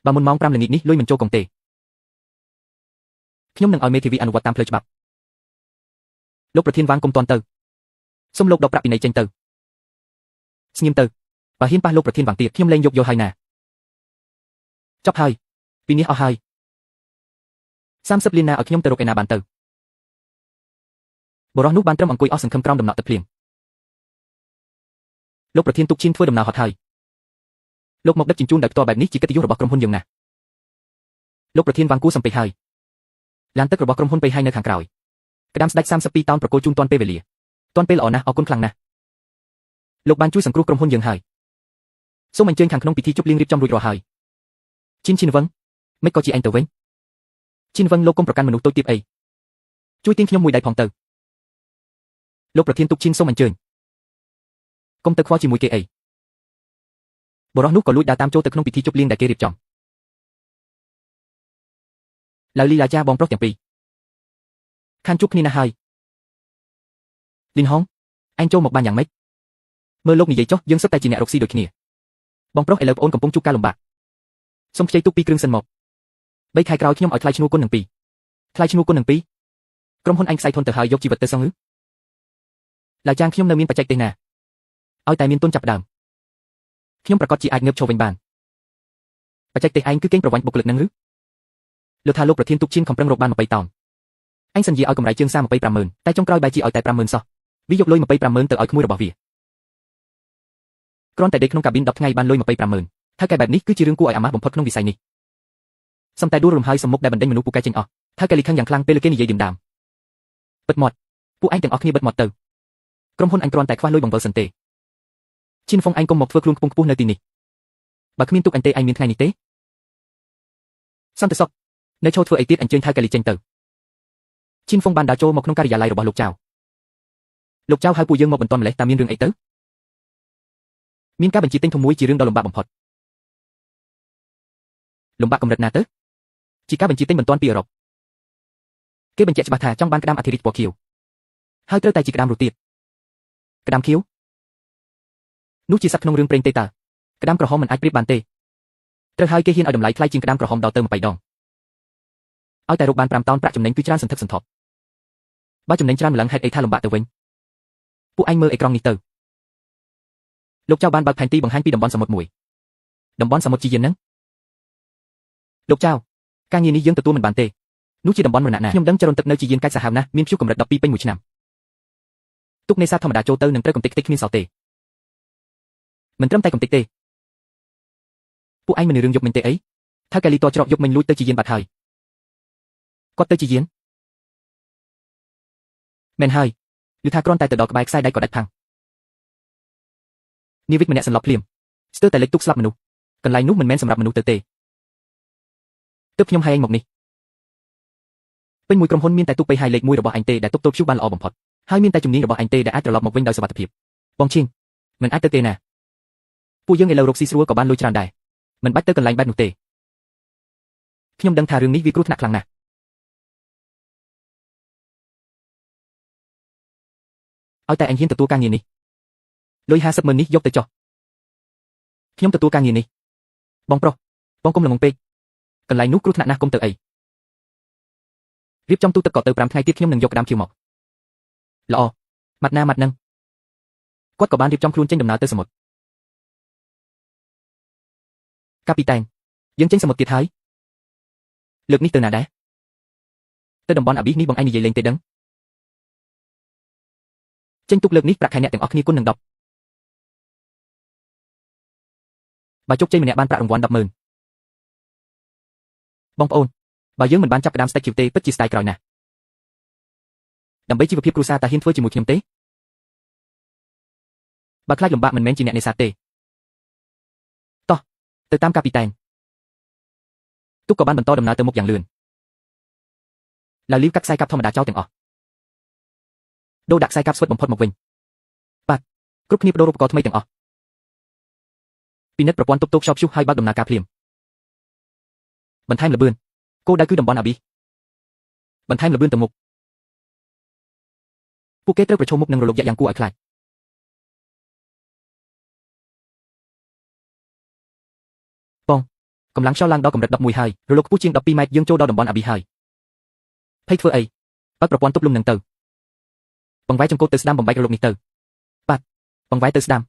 បើមុនម៉ោង5ល្ងាចនេះលុយមិនចូលកុងទេខ្ញុំនឹងឲ្យមេធាវីអនុវត្តតាមផ្លូវច្បាប់លោកប្រធានវាងគុំតន់ទៅសូមលោកដកប្រាក់ពិន័យចេញទៅស្ងៀមទៅបើហ៊ានប៉ះលោកប្រធានវាងទៀតខ្ញុំលែងយកយកហើយណាចប់ហើយពីនេះអស់ហើយ30លានណាឲ្យខ្ញុំទៅរកឯណាបានទៅបុរសនោះបានត្រឹមអង្គុយអស់សង្ឃឹមក្រោមដំណក់ទឹកភ្លៀងលោកប្រធានទុកឈានធ្វើដំណើរហត់ហើយលោកមកដឹកជញ្ជូនដោយផ្ទាល់បែបនេះជាកិត្តិយសរបស់ក្រុមហ៊ុនយើងណាស់លោកប្រធានវាងគូសំពេចហើយឡានទឹករបស់ក្រុមហ៊ុនពេញហើយនៅខាងក្រោយក្តាមស្ដេច32តោនប្រគល់ជូនទាន់ពេលវេលាទាន់ពេលល្អណាស់អរគុណខ្លាំងណាស់លោកបានជួយសង្គ្រោះក្រុមហ៊ុនយើងហើយសូមអញ្ជើញខាងក្នុងពិធីជប់លៀងរៀបចំរួចរាល់ហើយឈិនវឹងមិនក៏ជាអញទៅវិញឈិនវឹងលោកកុំប្រកាន់មនុស្សតូចទាបអីជួយទាញខ្ញុំមួយដៃផងទៅលោកប្រធានទុកឈិនសូមអញ្ជើញកុំទៅខ្វល់ជាមួយគេអីបុរសនោះក៏លួចដើរតាមចូលទៅក្នុងពិធីជប់លៀងដែលគេរៀបចំឡៅលីឡាចាបងប្រុសទាំងពីរខានជួបគ្នាណាស់ហើយលីនហុងអញចូលមកបានយ៉ាងម៉េចមើលលោកនិយាយចុះយើងសុទ្ធតែជាអ្នករកស៊ីដូចគ្នាបងប្រុសឥឡូវប្អូនកំពុងជួបការលំបាកសូមខ្ចីទុក2គ្រឿងសិនមក3ខែក្រោយខ្ញុំឲ្យថ្លៃឈ្នួលគុណនឹង2ថ្លៃឈ្នួលគុណនឹង2ក្រុមហ៊ុនអញខ្សែធនទៅហើយយកជីវិតទៅសងឡាចាងខ្ញុំនៅមានបច្ចេកទេសណាឲ្យតែមានទុនចាប់ដើមខ្ញុំប្រកាសជាអាចងើបឈរវិញបាន បច្ចេកទេសឯងគឺកេងប្រវ័ញ្ចបុគ្គលិកនឹងឬលោកថាលោកប្រធានទុកឈៀនខំប្រឹងរកបាន20តោនអញសន្យាឲ្យកម្រៃជើងសារ250000តែចុងក្រោយបែរជាឲ្យតែ50000សោះវាយកលុយ250000ទៅឲ្យក្មួយរបស់វាគ្រាន់តែដេកក្នុងកាប៊ីន10ថ្ងៃបានលុយ250000ថៅកែបែបនេះគឺជារឿងគួរឲ្យអាម៉ាស់បំផុតក្នុងវិស័យនេះសំតែដួលរំហើយសំមុខដែលបណ្ដេញមនុស្សពូកែចេញអស់ថៅកែលីខឹងយ៉ាងខ្លាំងពេលគេនិយាយឌៀមដាមបិទមាត់ពួកឯងទាំងអស់គ្នាបិទមាត់ទៅក្រុមហ៊ុនអញគ្រាន់តែខ្វះលុយបង្វិលសិនទេឈិនហ្វុងឯងកុំមកធ្វើខ្លួនខ្ពង់ខ្ពស់នៅទីនេះបើគ្មានទុកអញទេឯងមានថ្ងៃនេះទេសន្តិសុខនៅឈរធ្វើអីទៀតអញ្ជើញថៅកែលីចេញទៅឈិនហ្វុងបានដើរចូលមកក្នុងការិយាល័យរបស់លោកចៅហៅពួកយើងមកបន្ទាន់ម្លេះតើមានរឿងអីទៅមានការបញ្ជាទិញធំមួយជារឿងដ៏លំបាកបំផុតលំបាកកម្រិតណាទៅជាការបញ្ជាទិញបន្ទាន់ពីអឺរ៉ុបគេបញ្ជាក់ច្បាស់ថាចង់បានក្តាមអធិរាជពណ៌ខៀវហើយត្រូវតែជាក្តាមរស់ទៀតក្តាមខៀវនោះជាសត្វក្នុងរឿងព្រេងទេតើក្តាមក្រហមមិនអាចប្រៀបបានទេត្រូវហើយគេហ៊ានឲ្យតម្លៃថ្លៃជាងក្តាមក្រហមដល់ទៅ20ដងឲ្យតែរកបាន5តោនប្រាក់ចំណេញគឺច្រើនសន្ធឹកសន្ធាប់បើចំណេញច្រើនម្លឹងហេតុអីថាលំបាកទៅវិញពួកឯងមើលអេក្រង់នេះទៅលោកចៅបានបើកផែនទីបង្ហាញពីតំបន់សមុទ្រមួយតំបន់សមុទ្រជាយានហ្នឹងលោកចៅការងារនេះយើងទទួលមិនបានទេនោះជាតំបន់មរណៈណាខ្ញុំដឹងចរន្តទឹកនៅជាយានកាច់សាហាវណាស់មានព្យុះកម្រិត12ពេញមួយឆ្នាំទុកនេសាទធម្មតាចូលទៅនឹងត្រូវកំទេចខ្ទេចគ្មានសល់ទេមិនត្រឹមតែកំទេចទេពួកឯងមិនរឿងយកមិញទេអីថៅកែលីតច្រកយកមិញលួចទៅជាយានបាត់ហើយគាត់ទៅជាយានមែនហើយឬថាគ្រាន់តែទៅដល់ក្បែរខ្សែដៃក៏ដាច់ផាំងនាវិកម្នាក់សន្លប់ភ្លាមស្ទើរតែលេចទុកស្លាប់មនុស្សកន្លែងនោះមិនមែនសម្រាប់មនុស្សទៅទេទើបខ្ញុំហែងមកនេះពេញមួយក្រុមហ៊ុនមានតែទូកប៉ីហាយលេខ1របស់អញទេដែលទប់ទល់ព្យុះបានល្អបំផុតហើយមានតែជំនាញរបស់អញទេដែលអាចត្រឡប់មកវិញដោយសុវត្ថិភាពបងឈៀងមិនអាចទៅទេណាពួកយើងឥឡូវរកស៊ីស្រួលក៏បានលុយច្រើនដែរមិនបាច់ទៅកន្លែងបែបនោះទេខ្ញុំដឹងថារឿងនេះវាគ្រោះថ្នាក់ខ្លាំងណាស់ឲ្យតែអញហ៊ានទទួលការងារនេះលុយ50,000នេះយកទៅចុះខ្ញុំទទួលការងារនេះបងប្រុសបងកុំល្ងងពេកកន្លែងនោះគ្រោះថ្នាក់ណាស់កុំទៅអីរៀបចំទូទឹកក៏ទៅ5ថ្ងៃទៀតខ្ញុំនឹងយកក្តាមខៀវមកល្អម៉ាត់ណាម៉ាត់នឹងគាត់ក៏បានរៀបចំខ្លួនចេញដំណើរទៅសមុទ្រកាពីតែនយើងចេញសមុទ្រទៀតហើយលើកនេះទៅណាដែរទៅតំបន់អាប៊ីនេះបងឯងនិយាយលេងទេដឹងចេញទុកលើកនេះប្រាក់ខែអ្នកទាំងអស់គ្នាគុណនឹង10បើជោគជ័យម្នាក់បានប្រាក់រង្វាន់100000បងប្អូនបើយើងមិនបានចាប់ក្តាមស្តេចខៀវទេពិតជាស្ដាយក្រោយណាស់ដើម្បីជីវភាពគ្រួសារតាហ៊ានធ្វើជាមួយខ្ញុំទេបើខ្លាចលំបាកមិនមែនជាអ្នកនេសាទទេតោះទៅតាមកាពីតែនទុកក៏បានបន្តដំណើរទៅមុខយ៉ាងលឿនឡាលីវកាត់ខ្សែកាប់ធម្មតាចោលទាំងអស់ដូរដាក់ខ្សែកាប់ស្វិតបំផុតមកវិញបាទគ្រប់គ្នាបដូរឧបករណ៍ថ្មីទាំងអស់ពិនិត្យប្រព័ន្ធទប់ទល់ខ្យល់ព្យុះហើយបើកដំណើរការភ្លាមបន្ថែមល្បឿនគោលដៅគឺតំបន់អាប៊ីបន្ថែមល្បឿនទៅមុខពួកគេត្រូវប្រឈមមុខនឹងរលកយក្សយ៉ាងគួរឲ្យខ្លាចបងកម្លាំងខ្យល់ឡើងដល់កម្រិត11ហើយរលកខ្ពស់ជាង12ម៉ែត្រយើងចូលដល់តំបន់អាប៊ីហើយភ័យធ្វើអីបើកប្រព័ន្ធទប់លំនឹងទៅបង្វែរចង្កូតទៅស្ដាំបំបែករលកនេះទៅបាទបង្វែរទៅស្ដាំ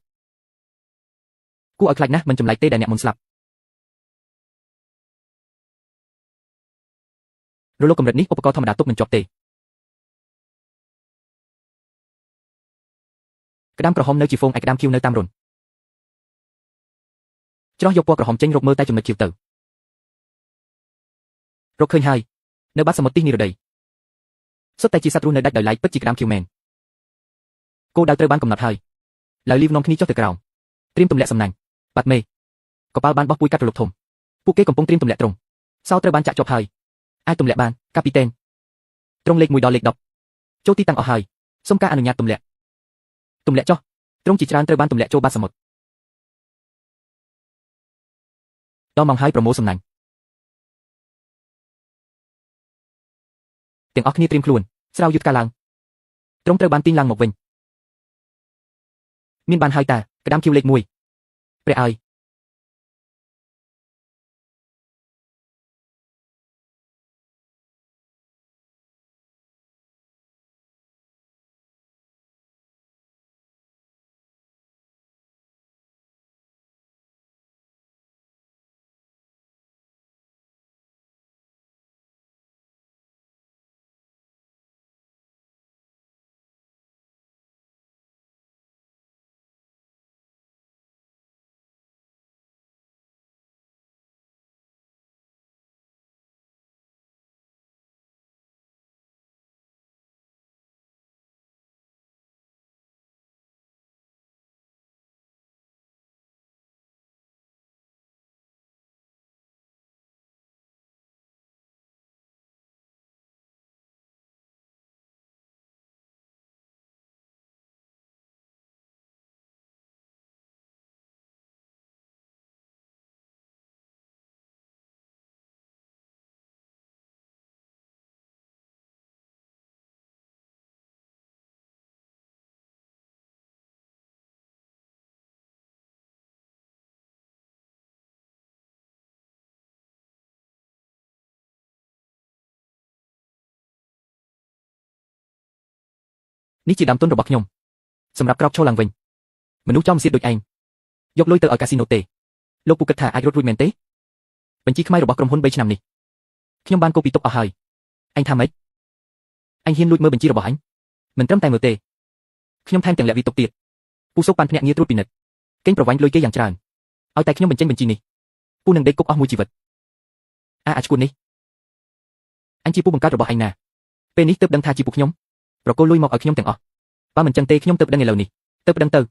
គួរឲ្យខ្លាចណាស់មិនចម្លែកទេដែលអ្នកមុនស្លាប់រលកកម្រិតនេះឧបករណ៍ធម្មតាទប់មិនជាប់ទេក្តាមក្រហមនៅជាហ្វូងឯក្តាមខៀវនៅតាមរុនច្រោះយកពណ៌ក្រហមចេញរកមើលតែចំណុចខៀវទៅរកឃើញហើយនៅបាតសមុទ្រទីនិរដីសុទ្ធតែជាសត្វរស់នៅដាច់ដោយឡែកពិតជាក្តាមខៀវមែនគោលដៅត្រូវបានកំណត់ហើយឡើយលីវនាំគ្នាចុះទៅក្រោមត្រៀមទម្លាក់សំណាញ់បាត់មេកប៉ាល់បានបោះពួយកាត់រលកធំពួកគេកំពុងត្រៀមទម្លាក់ទ្រុងសោត្រូវបានចាក់ជាប់ហើយអាចទម្លាក់បានកាពីតែនទ្រុងលេខ1ដល់លេខ10ចូលទីតាំងអស់ហើយសូមការអនុញ្ញាតទម្លាក់ចុះទ្រុងជាច្រើនត្រូវបានទម្លាក់ចូលបាតសមុទ្រដល់ម៉ោងហើយប្រមូលសំណាញ់ទាំងអស់គ្នាត្រៀមខ្លួនស្រាវយុទ្ធការឡើងទ្រុងត្រូវបានទាញឡើងមកវិញមានបានហើយតាក្តាមខៀវលេខ1ព្រះអើយ នេះជាដើមទុនរបស់ខ្ញុំសម្រាប់ក្រោកឈរឡើងវិញមនុស្សចំសៀតដូចឯងយកលុយទៅឲ្យកាស៊ីណូទេលោកពូគិតថាអាចរត់រួចមែនទេបញ្ជីខ្មៅរបស់ក្រុមហ៊ុន3ឆ្នាំនេះខ្ញុំបានកូពីទុកអស់ហើយអញថាម៉េចអញហ៊ានលួចមើលបញ្ជីរបស់អញមិនត្រឹមតែមើលទេខ្ញុំថែមទាំងលាក់វាទុកទៀតពូសុកបានភ្នាក់ងារត្រួតពិនិត្យកេងប្រវ័ញ្ចលុយគេយ៉ាងច្រើនឲ្យតែខ្ញុំបញ្ចេញបញ្ជីនេះពូនឹងដេកគុកអស់មួយជីវិតអាចគួតនេះអញជាពូបង្កើតរបស់អញណាពេលនេះទើបដឹងថាជាពូខ្ញុំប្រកូលលុយមកឲ្យខ្ញុំទាំងអស់បើមិនចឹងទេខ្ញុំទើបដឹងឥឡូវនេះទើបដឹងទៅ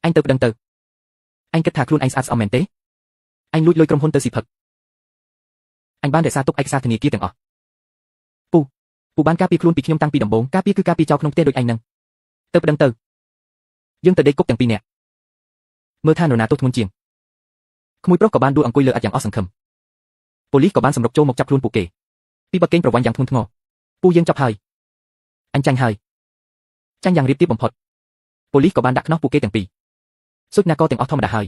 អញទើបដឹងទៅអញគិតថាខ្លួនឯងស្អាតស្អំមែនទេអញលួចលុយក្រុមហ៊ុនទៅស៊ីផឹកអញបានរក្សាទុកឯកសារធនាគារទាំងអស់ពូបានការពារខ្លួនពីខ្ញុំតាំងពីដំបូងការពារគឺការពារចោលក្នុងផ្ទះដូចអញនឹងទើបដឹងទៅយើងទៅដេកគុកទាំងពីរនាក់មើលថានរណាទោសធ្ងន់ជាងក្មួយប្រុសក៏បានដួលអង្គុយលើឥដ្ឋយ៉ាងអស់សង្ឃឹមប៉ូលីសក៏បានសម្រុកចូលមកចាប់ខ្លួនពួកគេពីបទកេងប្រវ័ញ្ចយ៉ាងធ្ងន់ធ្ងរពូយើងចាប់ហើយអញចាញ់ហើយចាញ់យ៉ាងរាបទាបបំផុតប៉ូលីសក៏បានដាក់ខ្នោះពួកគេទាំងពីរសុចនាករទាំងអស់ធម្មតាហើយ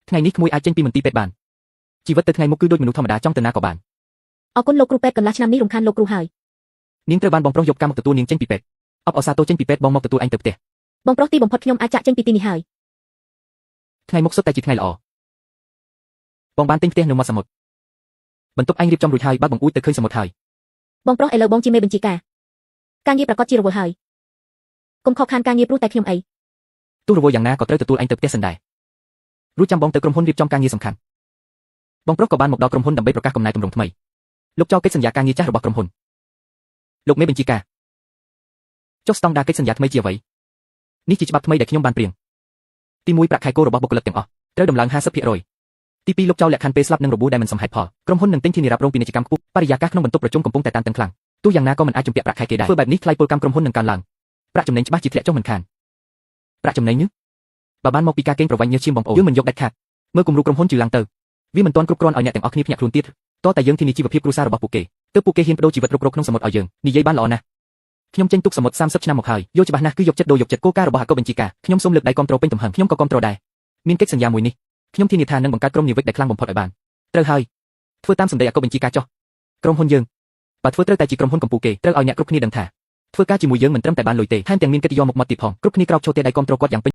ថ្ងៃនេះក្មួយអាចចេញពីមន្ទីរពេទ្យបានជីវិតទៅថ្ងៃមុខគឺដូចមនុស្សធម្មតាចង់ទៅណាក៏បានអរគុណលោកគ្រូពេទ្យកន្លះឆ្នាំនេះរំខានលោកគ្រូហើយនាងត្រូវបានបងប្រុសយកការមកទទួលនាងចេញពីពេទ្យអបអរសាទរចេញពីពេទ្យបងមកទទួលអញទៅផ្ទះបងប្រុសទីបំផុតខ្ញុំអាចចាក់ចេញពីទីនេះហើយថ្ងៃមុខសុទ្ធតែជាថ្ងៃល្អបងបានទិញផ្ទះនៅមាត់សមុទ្របន្ទប់អញរៀបចំរួចហើយបើកបង្អួចទៅឃើញសមុទ្រហើយបងប្រុសឥឡូវបងជាមេបញ្ជាការងារប្រកាសជារវល់ហើយកុំខកខានការងារព្រោះតែខ្ញុំអីទោះរវល់យ៉ាងណាក៏ត្រូវទទួលអញទៅផ្ទះសិនដែររួចចាំបងទៅក្រុមហ៊ុនរៀបចំការងារសំខាន់បងប្រុសក៏បានមកដល់ក្រុមហ៊ុនដើម្បីប្រកាសកំណែទម្រង់ថ្មីលោកចោលកិច្ចសន្យាការងារចាស់របស់ក្រុមហ៊ុនលោកមេបញ្ជាការចុះស្តង់ដារកិច្ចសន្យាថ្មីជាអ្វីនេះជាច្បាប់ថ្មីដែលខ្ញុំបានព្រៀងទី1ប្រាក់ខែគោរបស់បុគ្គលិកទាំងអស់ត្រូវដំឡើង 50% ទី2លោកចោលលក្ខខណ្ឌពេលស្លាប់និងរបួសដែលមិនសមហេតុផលក្រុមហ៊ុននឹងទិញធានារ៉ាប់រងពាណិជ្ជកម្មខ្ពស់បរិយាកាសក្នុងបន្ទប់ប្រជុំកំពុងតែតានតឹងខ្លាំងទោះយ៉ាងណាក៏មិនអាចជំពាក់ប្រាក់ខែគេដែរធ្វើបែបនេះថ្លៃពលកម្មក្រុមហ៊ុននឹងកើនឡើងប្រាក់ចំណេញច្បាស់ជាធ្លាក់ចុះមិនខានប្រាក់ចំណេញនេះបើបានមកពីការកេងប្រវ័ញ្ចញើសឈាមបងប្អូនយើងមិនយកដាច់ខាតមើលគំរូក្រុមហ៊ុនជឿឡើងទៅវាមិនទាន់គ្រប់គ្រាន់ឲ្យអ្នកទាំងអស់គ្នាភ្ញាក់ខ្លួនទៀតតោះតែយើងធានាជីវភាពគ្រួសាររបស់ពួកគេទើបពួកគេហ៊ានបដូរជីវិតរុករកក្នុងសមុទ្រឲ្យយើងនិយាយបានល្អណាស់ខ្ញុំចេញទុកសមុទ្រ30ឆ្នាំមកហើយយកច្បាស់ណាស់គឺយកចិត្តដូរយកចិត្តគោលការណ៍របស់អគ្គបញ្ជាការខ្ញុំសូមលើកដៃគាំទ្រពេញទំហឹងខ្ញុំក៏គាំទ្រដែរមានកិច្ចសន្យាមួយនេះខ្ញុំធានាថានឹងបង្កើតក្រុមនាវិកដែលខ្លាំងបំផុតឲ្យបានត្រូវហើយធ្វើតាមសម្ដីអគ្គបញ្ជាការចុះក្រុមហ៊ុនយើងបើធ្វើត្រូវតែជាក្រុមហ៊ុនកម្ពុជាគេត្រូវឲ្យអ្នកគ្រប់គ្នាដឹងថាធ្វើការជាមួយយើងមិនត្រឹមតែបានលុយទេថែមទាំងមានកិត្តិយសមុខមាត់ទៀតផងគ្រប់គ្នាក្រោកឈរទេដៃគាំទ្រគាត់យ៉ាងពេញ